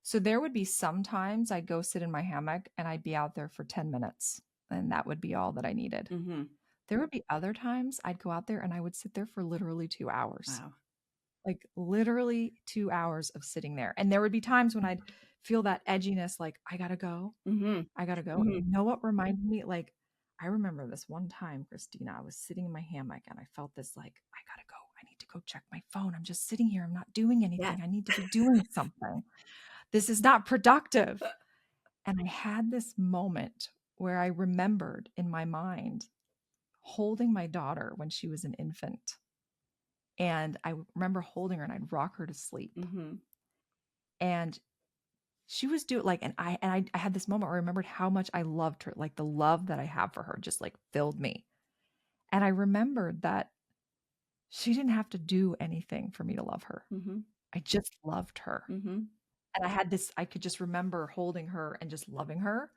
Speaker 1: So there would be sometimes I'd go sit in my hammock and I'd be out there for 10 minutes and that would be all that I needed.
Speaker 2: Mhm.
Speaker 1: There would be other times I'd go out there and I would sit there for literally 2 hours.
Speaker 2: Wow.
Speaker 1: Like literally 2 hours of sitting there. And there would be times when I'd feel that edginess like I got to go.
Speaker 2: Mhm.
Speaker 1: I got to go.
Speaker 2: Mhm.
Speaker 1: You know what reminded me like I remember this one time, Kristina, I was sitting in my hammock and I felt this like I got to go. I need to go check my phone. I'm just sitting here. I'm not doing
Speaker 2: Yeah.
Speaker 1: anything. I need to be doing something. This is not productive. And I had this moment where I remembered in my mind holding my daughter when she was an infant. And I remember holding her and I'd rock her to sleep.
Speaker 2: Mhm.
Speaker 1: And she was doing like, I had this moment where I remembered how much I loved her. Like the love that I have for her just like filled me. And I remembered that she didn't have to do anything for me to love her.
Speaker 2: Mhm.
Speaker 1: I just loved her.
Speaker 2: Mhm.
Speaker 1: And I could just remember holding her and just loving her.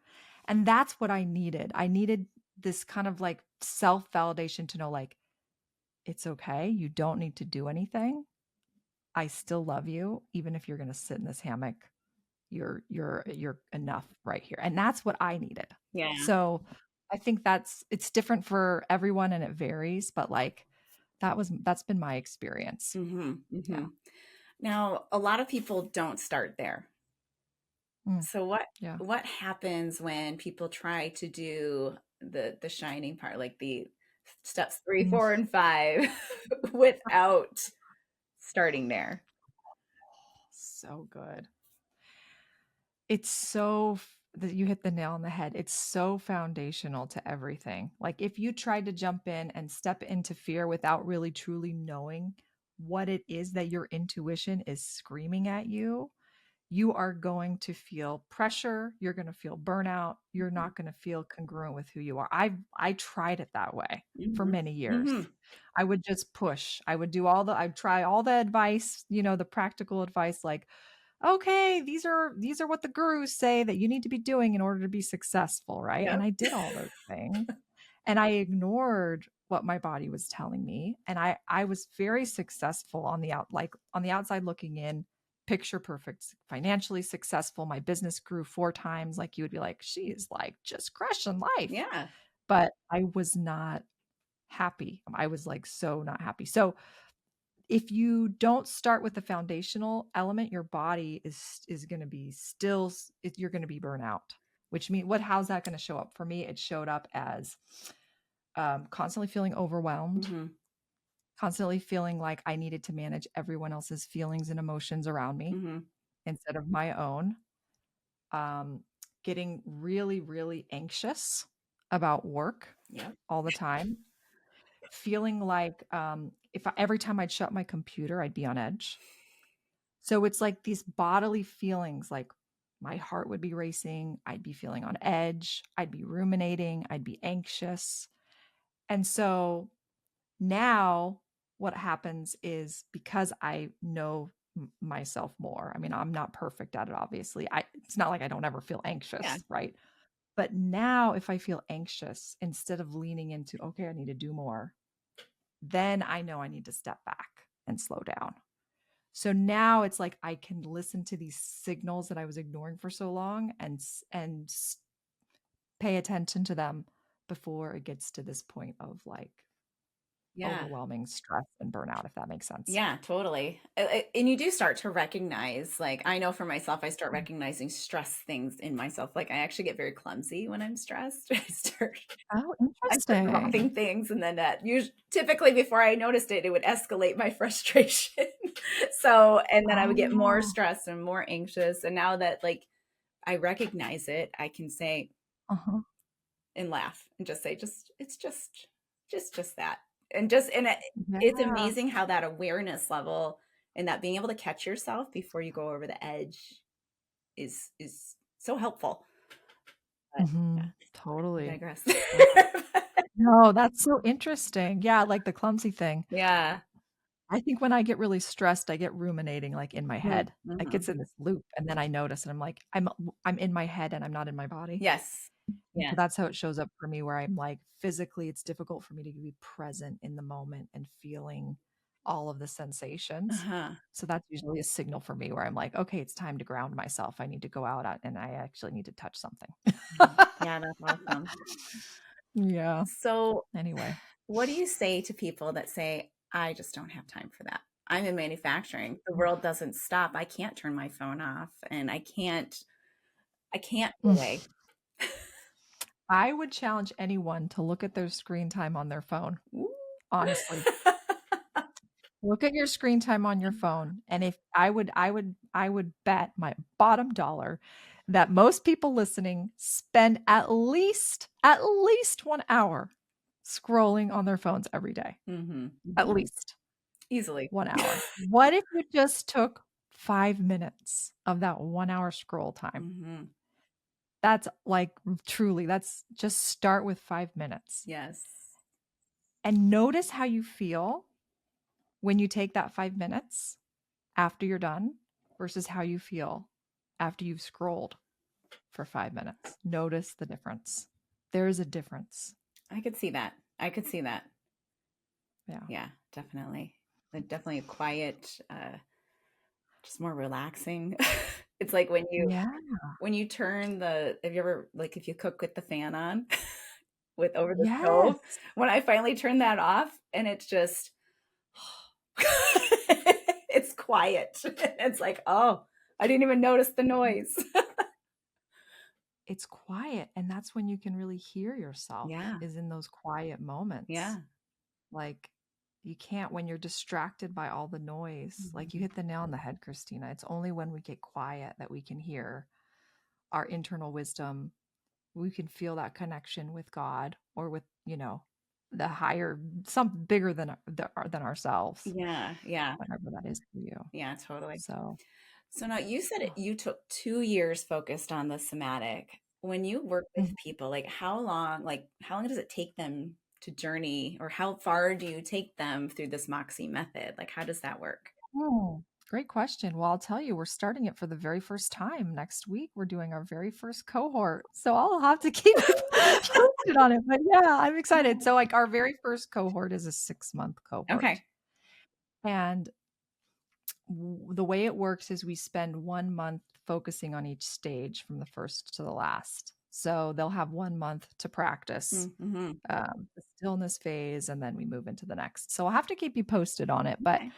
Speaker 1: And that's what I needed. I needed this kind of like self-validation to know like, it's okay. You don't need to do anything. I still love you, even if you're going to sit in this hammock. You're enough right here. And that's what I needed.
Speaker 2: Yeah.
Speaker 1: So I think it's different for everyone and it varies, but like that's been my experience.
Speaker 2: Mhm.
Speaker 1: Yeah.
Speaker 2: Mhm. Now, a lot of people don't start there.
Speaker 1: Mm,
Speaker 2: So
Speaker 1: yeah.
Speaker 2: what happens when people try to do the shining part, like the steps 3,
Speaker 1: Mm.
Speaker 2: 4, and 5, without starting there?
Speaker 1: So good. It's so that you hit the nail on the head. It's so foundational to everything. Like if you tried to jump in and step into fear without really truly knowing what it is that your intuition is screaming at you, you are going to feel pressure, you're going to feel burnout, you're not going to feel congruent with who you are. I tried it that way for
Speaker 2: Mhm.
Speaker 1: many years.
Speaker 2: Mhm.
Speaker 1: I would just push. I'd try all the advice, the practical advice like, okay, these are what the gurus say that you need to be doing in order to be successful, right?
Speaker 2: Yep.
Speaker 1: And I did all those things and I ignored what my body was telling me and I was very successful on the outside looking in, picture perfect, financially successful. My business grew 4 times, like you would be like she is like just crushing life.
Speaker 2: Yeah.
Speaker 1: But I was not happy. I was like so not happy. So if you don't start with the foundational element, your body is going to be you're going to be burnout. Which means how's that going to show up? For me, it showed up as constantly feeling overwhelmed,
Speaker 2: Mhm.
Speaker 1: constantly feeling like I needed to manage everyone else's feelings and emotions around me
Speaker 2: Mhm.
Speaker 1: instead of my own. Um, Getting really, really anxious about work
Speaker 2: Yep.
Speaker 1: all the time, feeling like every time I'd shut my computer, I'd be on edge. So it's like these bodily feelings, like my heart would be racing, I'd be feeling on edge, I'd be ruminating, I'd be anxious. And so now what happens is because I know myself more. I mean, I'm not perfect at it obviously. It's not like I don't ever feel
Speaker 2: Yeah.
Speaker 1: anxious, right? But now if I feel anxious, instead of leaning into, okay, I need to do more, then I know I need to step back and slow down. So now it's like I can listen to these signals that I was ignoring for so long and pay attention to them before it gets to this point of like
Speaker 2: Yeah.
Speaker 1: overwhelming stress and burnout, if that makes sense.
Speaker 2: Yeah, totally. And you do start to recognize, like, I know for myself, I start recognizing stress things in myself. Like, I actually get very clumsy when I'm stressed.
Speaker 1: Oh,
Speaker 2: I start
Speaker 1: interesting.
Speaker 2: dropping things, and then typically before I noticed it, it would escalate my frustration. So, and then I would get more
Speaker 1: Oh,
Speaker 2: stressed and more anxious. And now that like I recognize it, I can say
Speaker 1: uh-huh.
Speaker 2: and laugh and just say, it's just that, and just and it's
Speaker 1: Yeah.
Speaker 2: amazing how that awareness level and that being able to catch yourself before you go over the edge is so helpful. But yeah, I
Speaker 1: Totally.
Speaker 2: digress.
Speaker 1: No, that's so interesting. Yeah, like the clumsy thing.
Speaker 2: Yeah.
Speaker 1: I think when I get really stressed, I get ruminating like in my head. It
Speaker 2: Mm-hmm.
Speaker 1: gets in this loop and then I notice and I'm like, I'm in my head and I'm not in my body.
Speaker 2: Yes.
Speaker 1: And so
Speaker 2: Yes.
Speaker 1: that's how it shows up for me where I'm like physically it's difficult for me to be present in the moment and feeling all of the sensations.
Speaker 2: Uh-huh.
Speaker 1: So that's usually a signal for me where I'm like, okay, it's time to ground myself. I need to go out and I actually need to touch something.
Speaker 2: Yeah, that's awesome.
Speaker 1: Yeah.
Speaker 2: So,
Speaker 1: Anyway.
Speaker 2: what do you say to people that say, I just don't have time for that? I'm in manufacturing. The world doesn't stop. I can't turn my phone off and I can't be away.
Speaker 1: I would challenge anyone to look at their screen time on their phone,
Speaker 2: Ooh.
Speaker 1: honestly. Look at your screen time on your phone, and if I would bet my bottom dollar that most people listening spend at least 1 hour scrolling on their phones every day.
Speaker 2: Mm-hmm.
Speaker 1: At
Speaker 2: Mm-hmm.
Speaker 1: least
Speaker 2: Easily.
Speaker 1: 1 hour. What if you just took 5 minutes of that 1 hour scroll time.
Speaker 2: Mm-hmm.
Speaker 1: That's like truly, that's just start with 5 minutes
Speaker 2: Yes.
Speaker 1: and notice how you feel when you take that 5 minutes after you're done versus how you feel after you've scrolled for 5 minutes. Notice the difference. There is a difference.
Speaker 2: I could see that. I could see that.
Speaker 1: Yeah.
Speaker 2: Yeah, definitely. Definitely a quiet, just more relaxing. It's like
Speaker 1: Yeah.
Speaker 2: when you turn the have you ever like if you cook with the fan on with over the stove?
Speaker 1: Yes.
Speaker 2: When I finally turn that off and it's just it's quiet. It's like, "Oh, I didn't even notice the noise."
Speaker 1: It's quiet, and that's when you can really hear yourself,
Speaker 2: Yeah.
Speaker 1: is in those quiet moments.
Speaker 2: Yeah.
Speaker 1: Like, you can't when you're distracted by all the noise. Like, you
Speaker 2: Mhm.
Speaker 1: hit the nail on the head, Kristina. It's only when we get quiet that we can hear our internal wisdom. We can feel that connection with God or with, the higher, some bigger than ourselves,
Speaker 2: Yeah, yeah.
Speaker 1: whatever that is for you.
Speaker 2: Yeah, totally.
Speaker 1: So,
Speaker 2: So now you said you took 2 years focused on the somatic. When you work with
Speaker 1: mhm.
Speaker 2: people, like how long does it take them to journey or how far do you take them through this Moxie method? Like how does that work?
Speaker 1: Oh, great question. Well, I'll tell you, we're starting it for the very first time next week. We're doing our very first cohort. So I'll have to keep you posted on it. But yeah, I'm excited. So, like, our very first cohort is a 6-month cohort.
Speaker 2: Okay.
Speaker 1: And the way it works is we spend 1 month focusing on each stage from the first to the last. So they'll have 1 month to practice
Speaker 2: Mm-hmm.
Speaker 1: the stillness phase, and then we move into the next. So I'll have to keep you posted on it. But
Speaker 2: Okay.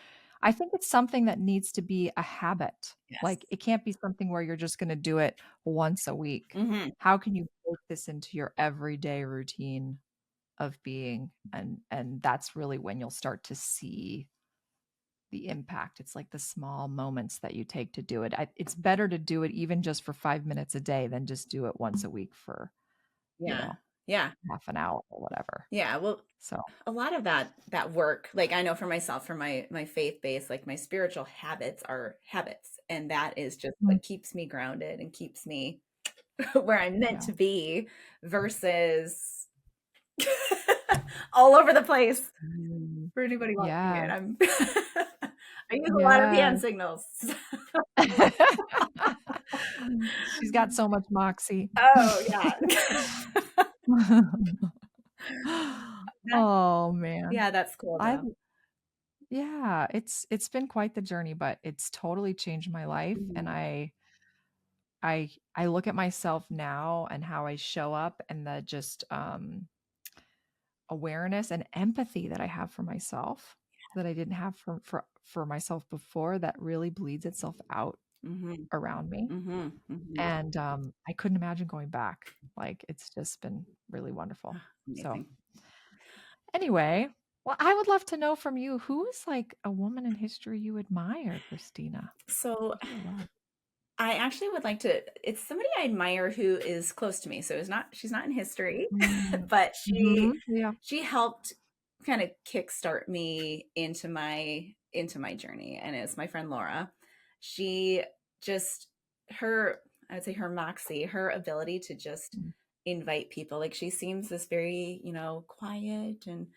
Speaker 1: I think it's something that needs to be a habit.
Speaker 2: Yes.
Speaker 1: Like, it can't be something where you're just going to do it once a week.
Speaker 2: Mm-hmm.
Speaker 1: How can you make this into your everyday routine of being? And that's really when you'll start to see the impact. It's like the small moments that you take to do it. It's better to do it even just for 5 minutes a day than just do it once a week for, you
Speaker 2: Yeah.
Speaker 1: know,
Speaker 2: Yeah.
Speaker 1: half an hour or whatever.
Speaker 2: Yeah. Well,
Speaker 1: So,
Speaker 2: a lot of that work, like I know for myself, for my faith base, like my spiritual habits are habits. And that is just
Speaker 1: mm,
Speaker 2: what keeps me grounded and keeps me where I'm meant
Speaker 1: yeah.
Speaker 2: to be versus all over the place
Speaker 1: Mm,
Speaker 2: for anybody watching
Speaker 1: yeah.
Speaker 2: it. I use a lot of hand
Speaker 1: Yeah.
Speaker 2: signals.
Speaker 1: She's got so much moxie.
Speaker 2: Oh yeah. That,
Speaker 1: Oh, man.
Speaker 2: yeah, that's cool
Speaker 1: I've
Speaker 2: though.
Speaker 1: Yeah, it's been quite the journey, but it's totally changed my life, and
Speaker 2: Mhm.
Speaker 1: I look at myself now and how I show up and the just, awareness and empathy that I have for myself that I didn't have for myself before, that really bleeds itself out
Speaker 2: Mhm.
Speaker 1: around me.
Speaker 2: Mhm. Mhm.
Speaker 1: And, I couldn't imagine going back. Like, it's just been really wonderful. So,
Speaker 2: Amazing.
Speaker 1: anyway, well, I would love to know from you, who is, like, a woman in history you admire, Kristina?
Speaker 2: So
Speaker 1: Who do you love?
Speaker 2: I actually would like to it's somebody I admire who is close to me. So she's not in history,
Speaker 1: Mm.
Speaker 2: but
Speaker 1: Mhm. Yeah.
Speaker 2: she helped kind of kickstart me into my journey. And it's my friend Laura. She just her I would say her moxie, her ability to just
Speaker 1: Mm.
Speaker 2: invite people. Like she seems this very, quiet and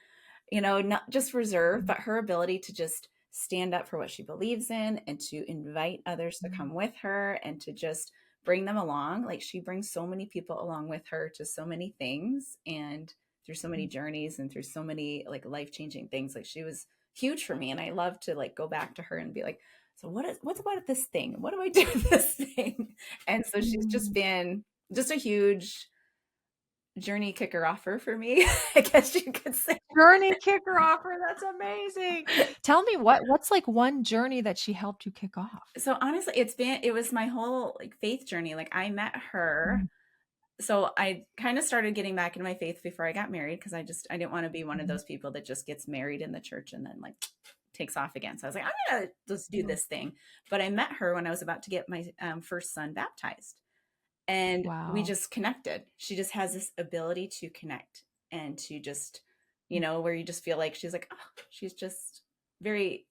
Speaker 2: not just reserved,
Speaker 1: Mhm.
Speaker 2: but her ability to just stand up for what she believes in and to invite others to
Speaker 1: Mm.
Speaker 2: come with her and to just bring them along. Like she brings so many people along with her to so many things and through so many
Speaker 1: Mm.
Speaker 2: journeys and through so many like life-changing things. Like she was huge for me and I love to like go back to her and be like, so what's about this thing? What do I do with this thing? And so she's just
Speaker 1: Mm.
Speaker 2: been just a huge journey kicker offer for me, I guess you could say.
Speaker 1: Journey kicker offer, that's amazing. Tell me, what's, like, one journey that she helped you kick off?
Speaker 2: So honestly, it was my whole like faith journey. Like I met her.
Speaker 1: Mm.
Speaker 2: So I kind of started getting back into my faith before I got married because I didn't want to be one of
Speaker 1: Mhm.
Speaker 2: those people that just gets married in the church and then like takes off again. So I was like, I'm gonna just do
Speaker 1: Mhm.
Speaker 2: this thing. But I met her when I was about to get my first son baptized, and we
Speaker 1: Wow.
Speaker 2: just connected. She just has this ability to connect and to just, where you just feel like she's like, oh, she's just very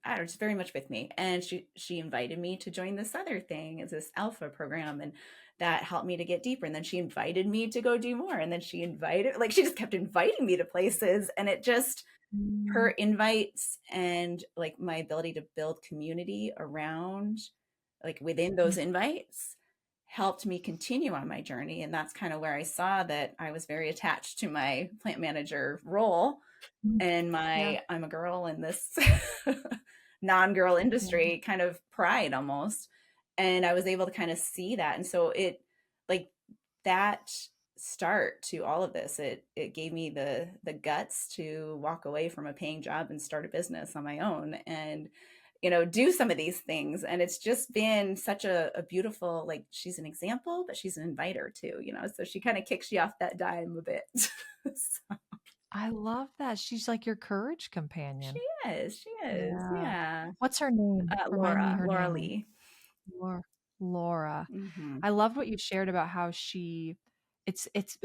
Speaker 2: I don't know, just very much with me. And she invited me to join this other thing, is this alpha program, and that helped me to get deeper. And then she invited me to go do more. And then she just kept inviting me to places. And it just, her
Speaker 1: Mm,
Speaker 2: invites and like my ability to build community around, like within those invites, helped me continue on my journey. And that's kind of where I saw that I was very attached to my plant manager role,
Speaker 1: mm.
Speaker 2: and
Speaker 1: Yeah.
Speaker 2: my I'm a girl in this non-girl
Speaker 1: Yeah.
Speaker 2: industry kind of pride almost. And I was able to kind of see that. And so it, like, that start to all of this, it gave me the guts to walk away from a paying job and start a business on my own, and do some of these things. And it's just been such a beautiful, like, she's an example, but she's an inviter too, so she kind of kicks you off that dime a bit. So,
Speaker 1: I love that. She's like your courage
Speaker 2: she
Speaker 1: companion.
Speaker 2: she is,
Speaker 1: Yeah.
Speaker 2: yeah.
Speaker 1: What's her name? Remind me her
Speaker 2: Laura
Speaker 1: name.
Speaker 2: Lee.
Speaker 1: Laura. Laura.
Speaker 2: Hmm.
Speaker 1: I loved what you shared about how it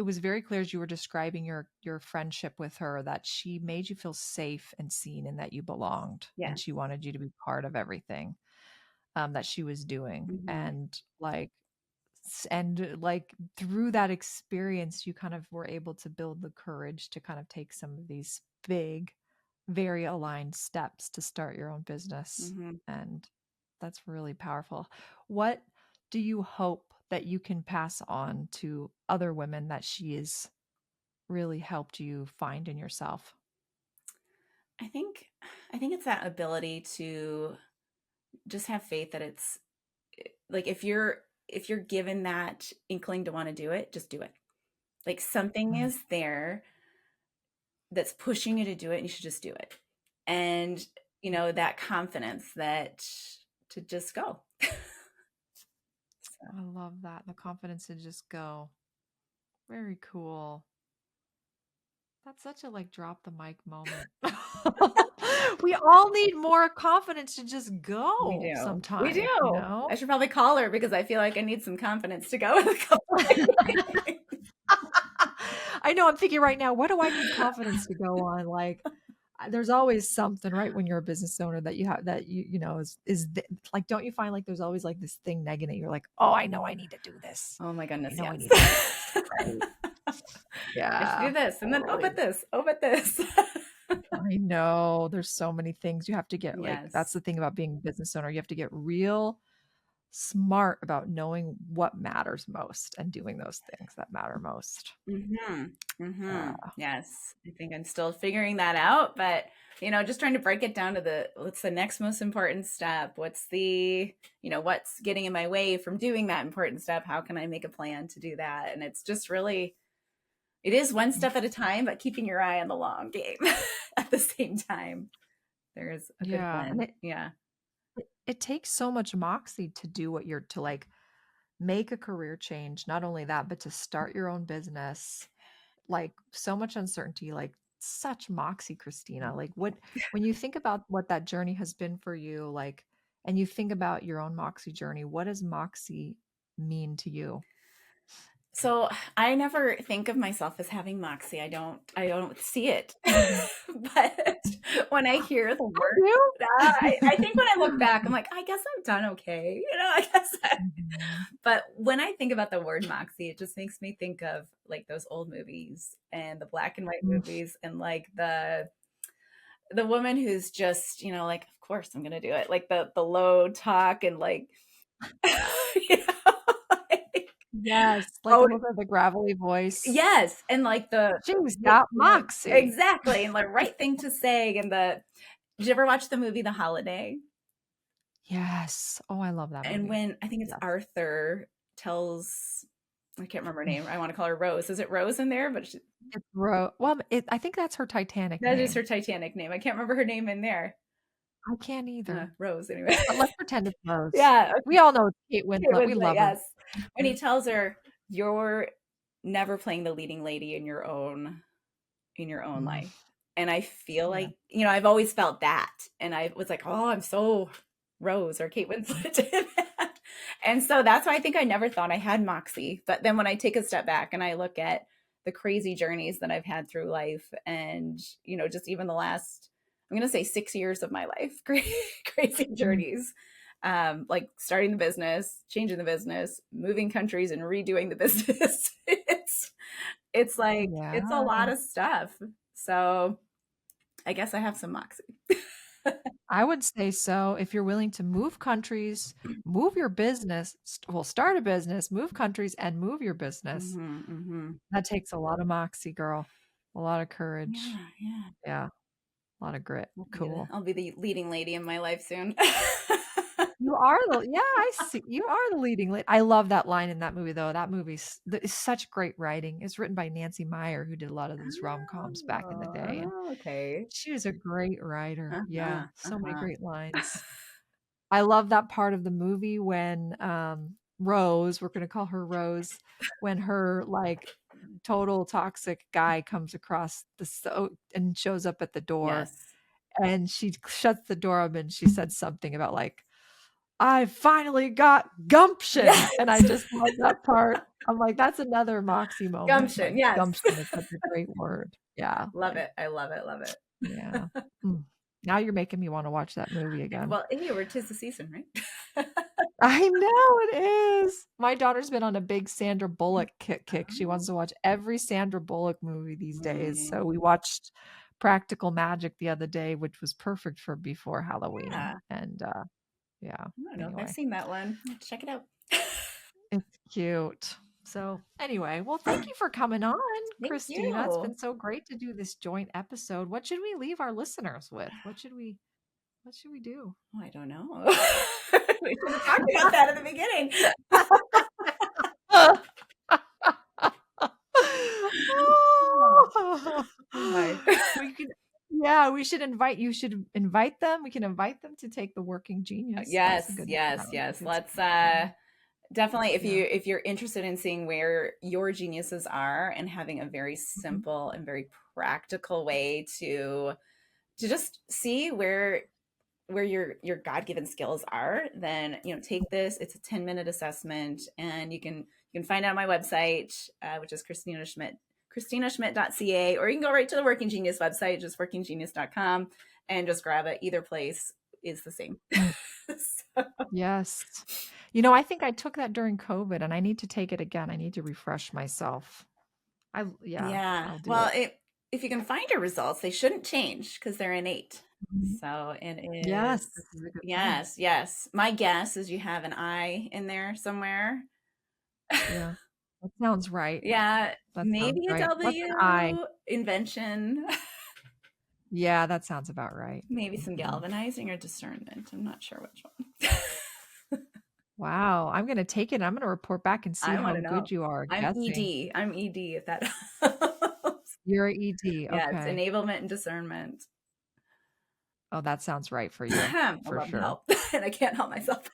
Speaker 1: was very clear as you were describing your friendship with her that she made you feel safe and seen and that you belonged and
Speaker 2: Yes.
Speaker 1: she wanted you to be part of everything that she was doing.
Speaker 2: Hmm.
Speaker 1: And through that experience you kind of were able to build the courage to kind of take some of these big, very aligned steps to start your own business.
Speaker 2: Hmm.
Speaker 1: And that's really powerful. What do you hope that you can pass on to other women that she has really helped you find in yourself?
Speaker 2: I think I think it's that ability to just have faith that it's, like, if you're given that inkling to want to do it, just do it. Like, something
Speaker 1: Mm,
Speaker 2: is there that's pushing you to do it, and you should just do it. And that confidence that to just go. So,
Speaker 1: I love that. The confidence to just go. Very cool. That's such a like drop the mic moment. We all need more confidence to just
Speaker 2: we
Speaker 1: go
Speaker 2: do. We
Speaker 1: sometimes, you
Speaker 2: do.
Speaker 1: know?
Speaker 2: I should probably call her because I feel like I need some confidence to go with a couple things.
Speaker 1: I know, I'm thinking right now, what do I need confidence to go on? Like, there's always something, right, when you're a business owner that you have that like, don't you find like there's always like this thing nagging at you, you're like, oh, I know I need to do this.
Speaker 2: Oh my
Speaker 1: I
Speaker 2: goodness,
Speaker 1: know I
Speaker 2: yes.
Speaker 1: need to do this. Right.
Speaker 2: I should
Speaker 1: Yeah,
Speaker 2: do this, and then, oh, but
Speaker 1: totally.
Speaker 2: this, oh, but this.
Speaker 1: I know there's so many things you have to get like that's
Speaker 2: Yes.
Speaker 1: the thing about being a business owner. You have to get real smart about knowing what matters most and doing those things that matter most.
Speaker 2: Mhm. Mhm.
Speaker 1: Uh,
Speaker 2: Yes. I think I'm still figuring that out, but just trying to break it down to what's the next most important step? What's getting in my way from doing that important step? How can I make a plan to do that? And it's just really, it is one
Speaker 1: mm,
Speaker 2: step at a time, but keeping your eye on the long game at the same time. There's a good
Speaker 1: yeah, and
Speaker 2: blend. Yeah.
Speaker 1: it takes so much moxie to do what you're to like make a career change. Not only that, but to start your own business. Like so much uncertainty, like such moxie, Christina. Like what when you think about what that journey has been for you, like, and you think about your own moxie journey, what does moxie mean to you?
Speaker 2: So I never think of myself as having moxie. I don't see it.
Speaker 1: Mhm.
Speaker 2: But when I hear the
Speaker 1: I
Speaker 2: word,
Speaker 1: do.
Speaker 2: I think when I look back, I'm like, I guess I've done okay. I guess.
Speaker 1: Mhm.
Speaker 2: But when I think about the word moxie, it just makes me think of like those old movies and the black and white
Speaker 1: Mm.
Speaker 2: movies, and like the woman who's just, like, of course I'm gonna do it. Like the low talk and like, you know, like,
Speaker 1: Yes, like a
Speaker 2: oh,
Speaker 1: little bit of the gravelly voice.
Speaker 2: yes, and like
Speaker 1: She's got moxie.
Speaker 2: exactly, and the right thing to say, and did you ever watch the movie The Holiday?
Speaker 1: Yes. Oh, I love that
Speaker 2: And
Speaker 1: movie.
Speaker 2: when I think it's
Speaker 1: Yes.
Speaker 2: Arthur tells, I can't remember her name. I want to call her Rose. Is it Rose in there? But
Speaker 1: It's I think that's her Titanic
Speaker 2: that is her
Speaker 1: name.
Speaker 2: Titanic name. I can't remember her name in there.
Speaker 1: I can't either,
Speaker 2: Rose, anyway.
Speaker 1: but let's pretend it's Rose.
Speaker 2: Yeah,
Speaker 1: We all know it's Kate
Speaker 2: Kate
Speaker 1: Winslet. We
Speaker 2: Winslet,
Speaker 1: love her.
Speaker 2: yes. When he tells her, "You're never playing the leading lady in your own
Speaker 1: Mm,
Speaker 2: life," and I feel
Speaker 1: yeah.
Speaker 2: like I've always felt that, and I was like, "Oh, I'm so Rose or Kate Winslet." in that. And so that's why I think I never thought I had moxie. But then when I take a step back and I look at the crazy journeys that I've had through life, and just even the last I'm going to say 6 years of my life, crazy
Speaker 1: Mm.
Speaker 2: journeys. Like starting the business, changing the business, moving countries and redoing the business. It's like,
Speaker 1: Yeah.
Speaker 2: it's a lot of stuff. So I guess I have some moxie.
Speaker 1: I would say so. If you're willing to move countries, move your business, well, start a business, move countries, and move your business.
Speaker 2: Mm-hmm, mm-hmm.
Speaker 1: That takes a lot of moxie, girl. A lot of courage.
Speaker 2: Yeah, yeah.
Speaker 1: Yeah, a lot of grit. Cool.
Speaker 2: I'll be the leading lady in my life soon.
Speaker 1: You are the yeah, I see. You are the leading lady. I love that line in that movie, though. That movie's is such great writing. It's written by Nancy Meyer, who did a lot of those rom-coms back in the day, and
Speaker 2: Oh, okay.
Speaker 1: she was a great writer. Yeah,
Speaker 2: Uh-huh,
Speaker 1: so many
Speaker 2: uh-huh.
Speaker 1: great lines. I love that part of the movie when Rose, we're gonna call her Rose, when her like total toxic guy comes across and shows up at the door,
Speaker 2: Yes.
Speaker 1: and she shuts the door up and she said something about like, I finally got gumption. And I
Speaker 2: Yes.
Speaker 1: just love that part. I'm like, that's another Moxie moment.
Speaker 2: Gumption.
Speaker 1: Like
Speaker 2: Yes.
Speaker 1: gumption is such a great word. Yeah.
Speaker 2: Love
Speaker 1: Like,
Speaker 2: it. I love it. Love it.
Speaker 1: yeah. Mm. Now you're making me want to watch that movie again.
Speaker 2: Well, hey, we're 'tis the season, right?
Speaker 1: I know it is. My daughter's been on a big Sandra Bullock kick. She
Speaker 2: Oh,
Speaker 1: wants to watch every Sandra Bullock movie these days.
Speaker 2: okay.
Speaker 1: So we watched Practical Magic the other day, which was perfect for before Halloween.
Speaker 2: Yeah.
Speaker 1: And yeah,
Speaker 2: I don't know if I've
Speaker 1: anyway,
Speaker 2: seen that one. I'll have to check it out.
Speaker 1: it's cute. So anyway, well, thank you for coming on,
Speaker 2: Thank
Speaker 1: Kristina. It's
Speaker 2: you.
Speaker 1: been so great to do this joint episode. What should we leave our listeners with? What should we do?
Speaker 2: Oh, I don't know. We should have talked about that at the beginning.
Speaker 1: Oh.
Speaker 2: Oh my.
Speaker 1: We could yeah, we should invite you should invite them. We can invite them to take the Working Genius. That's a
Speaker 2: Yes,
Speaker 1: good
Speaker 2: yes,
Speaker 1: that would be a
Speaker 2: yes.
Speaker 1: good
Speaker 2: Let's
Speaker 1: yeah.
Speaker 2: definitely,
Speaker 1: Yeah.
Speaker 2: if you're interested in seeing where your geniuses are and having a very
Speaker 1: Mhm.
Speaker 2: simple and very practical way to just see where your god-given skills are, then take this. It's a 10-minute assessment, and you can find it on my website, which is Kristina Schmitt, KristinaSchmitt.ca, or you can go right to the Working Genius website, just workinggenius.com, and just grab it. Either place is the same.
Speaker 1: Mm.
Speaker 2: So,
Speaker 1: Yes. You know, I think I took that during COVID and I need to take it again. I need to refresh myself. Yeah,
Speaker 2: yeah.
Speaker 1: I'll do
Speaker 2: Well,
Speaker 1: it.
Speaker 2: if you can find your results, they shouldn't change because they're innate.
Speaker 1: Mhm.
Speaker 2: So it
Speaker 1: Yes,
Speaker 2: is.
Speaker 1: this is a good point.
Speaker 2: Yes, yes. My guess is you have an I in there somewhere.
Speaker 1: Yeah. That sounds right.
Speaker 2: Yeah,
Speaker 1: That sounds
Speaker 2: maybe a
Speaker 1: right. What's an I?
Speaker 2: W, invention,
Speaker 1: Yeah, that sounds about right.
Speaker 2: maybe some
Speaker 1: Mhm.
Speaker 2: galvanizing or discernment. I'm not sure which one.
Speaker 1: Wow, I'm gonna take it. I'm gonna report back and see
Speaker 2: I
Speaker 1: how
Speaker 2: want to know.
Speaker 1: good you are at
Speaker 2: I'm
Speaker 1: guessing.
Speaker 2: ED. I'm ED if that helps.
Speaker 1: You're a ED,
Speaker 2: Yeah, it's
Speaker 1: okay.
Speaker 2: enablement and discernment.
Speaker 1: Oh, that sounds right for you,
Speaker 2: I
Speaker 1: for
Speaker 2: love to
Speaker 1: sure.
Speaker 2: help, and I can't help myself.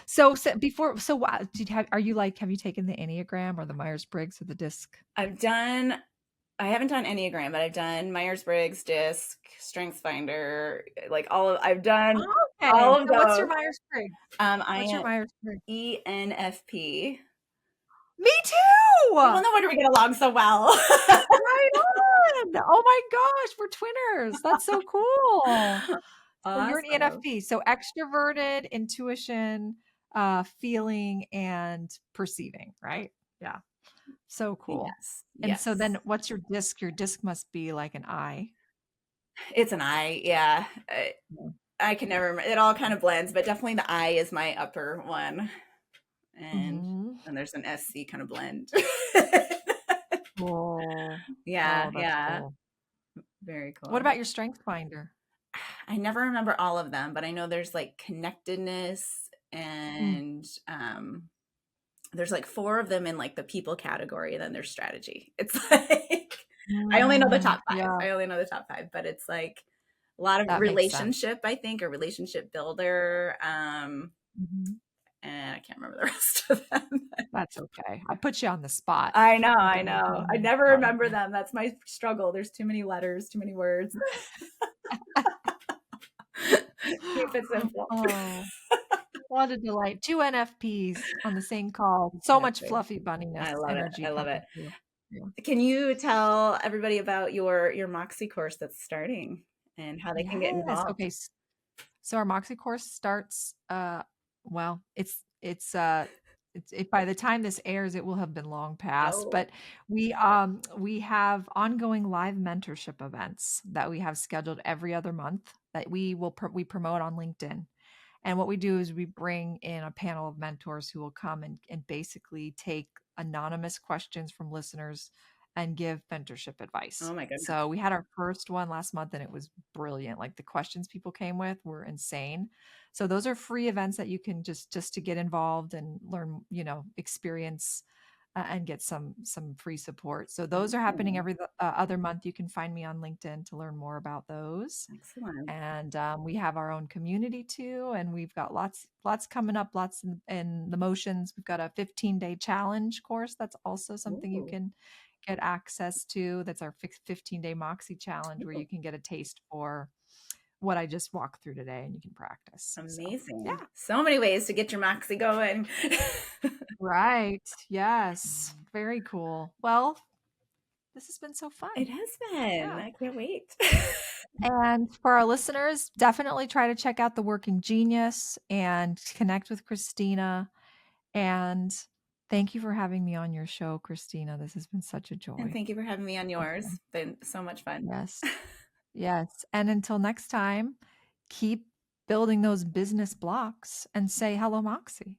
Speaker 1: So before so what did have are you like have you taken the Enneagram or the Myers-Briggs or the DISC?
Speaker 2: I've done. I haven't done Enneagram, but I've done Myers Briggs, DISC, Strengths Finder, like all of. I've done
Speaker 1: Oh, okay.
Speaker 2: all of
Speaker 1: So what's your
Speaker 2: those.
Speaker 1: Myers-Briggs?
Speaker 2: I
Speaker 1: What's your
Speaker 2: am
Speaker 1: Myers-Briggs?
Speaker 2: ENFP.
Speaker 1: Me too!
Speaker 2: Well, no wonder we get along so well.
Speaker 1: Right on! Oh my gosh, we're twinners. That's so cool. So you're an
Speaker 2: Awesome.
Speaker 1: ENFP. So extroverted, intuition, feeling, and perceiving, right? Yeah. So cool.
Speaker 2: Yes.
Speaker 1: And so
Speaker 2: Yes.
Speaker 1: then what's your disc? Your disc must be like an I.
Speaker 2: It's an I. Yeah.
Speaker 1: Yeah.
Speaker 2: I can never remember. It all kind of blends, but definitely the I is my upper one. And
Speaker 1: Mhm.
Speaker 2: then there's an SC kind of blend.
Speaker 1: Cool.
Speaker 2: Yeah.
Speaker 1: Oh, that's
Speaker 2: Yeah.
Speaker 1: cool.
Speaker 2: Very
Speaker 1: What
Speaker 2: cool.
Speaker 1: about your strength finder?
Speaker 2: I never remember all of them, but I know there's like connectedness
Speaker 1: Mm.
Speaker 2: and there's like four of them in like the people category, and then there's strategy. It's like I only know the
Speaker 1: Mm,
Speaker 2: top five.
Speaker 1: yeah,
Speaker 2: I only know the top five, but it's like a lot of
Speaker 1: that makes sense.
Speaker 2: relationship, I think, a relationship builder.
Speaker 1: Mhm.
Speaker 2: And I can't remember the rest of them.
Speaker 1: That's okay. I put you on the spot.
Speaker 2: I know,
Speaker 1: I
Speaker 2: I
Speaker 1: definitely put
Speaker 2: know.
Speaker 1: you
Speaker 2: I
Speaker 1: on the
Speaker 2: never
Speaker 1: spot with
Speaker 2: remember
Speaker 1: that.
Speaker 2: them. That's my struggle. There's too many letters, too many words. Keep it simple.
Speaker 1: Oh, what a delight. 2 NFPs on the same call. So much
Speaker 2: Exactly.
Speaker 1: fluffy bunniness
Speaker 2: I love it.
Speaker 1: energy
Speaker 2: I love it.
Speaker 1: coming through. Yeah.
Speaker 2: Can you tell everybody about your Moxie course that's starting and how they can get
Speaker 1: Yes.
Speaker 2: involved?
Speaker 1: Okay. So our Moxie course starts, well, by the time this airs, it will have been long past,
Speaker 2: Oh,
Speaker 1: but we have ongoing live mentorship events that we have scheduled every other month that we promote on LinkedIn. And what we do is we bring in a panel of mentors who will come and basically take anonymous questions from listeners and give mentorship advice.
Speaker 2: oh my goodness.
Speaker 1: So we had our first one last month and it was brilliant. Like the questions people came with were insane. So those are free events that you can just to get involved and learn, experience and get some free support. So those are happening
Speaker 2: Oh,
Speaker 1: every other month. You can find me on LinkedIn to learn more about those.
Speaker 2: excellent.
Speaker 1: And we have our own community too, and we've got lots coming up, lots in the motions. We've got a 15-day challenge course that's also something you
Speaker 2: Oh,
Speaker 1: can get access to. That's our 15-day Moxie challenge where
Speaker 2: oh,
Speaker 1: you can get a taste for what I just walked through today and you can practice. So
Speaker 2: amazing.
Speaker 1: yeah.
Speaker 2: So many ways to get your Moxie going.
Speaker 1: Right. Yes. Very cool. Well, this has been so
Speaker 2: It
Speaker 1: fun.
Speaker 2: has been.
Speaker 1: Yeah.
Speaker 2: I can't wait.
Speaker 1: And for our listeners, definitely try to check out The Working Genius and connect with Kristina. And thank you for having me on your show, Kristina. This has been such a
Speaker 2: And
Speaker 1: joy.
Speaker 2: thank you for having me on
Speaker 1: So
Speaker 2: yours.
Speaker 1: fun.
Speaker 2: Been so much fun.
Speaker 1: Yes. Yes. And until next time, keep building those business blocks and say hello, Moxie.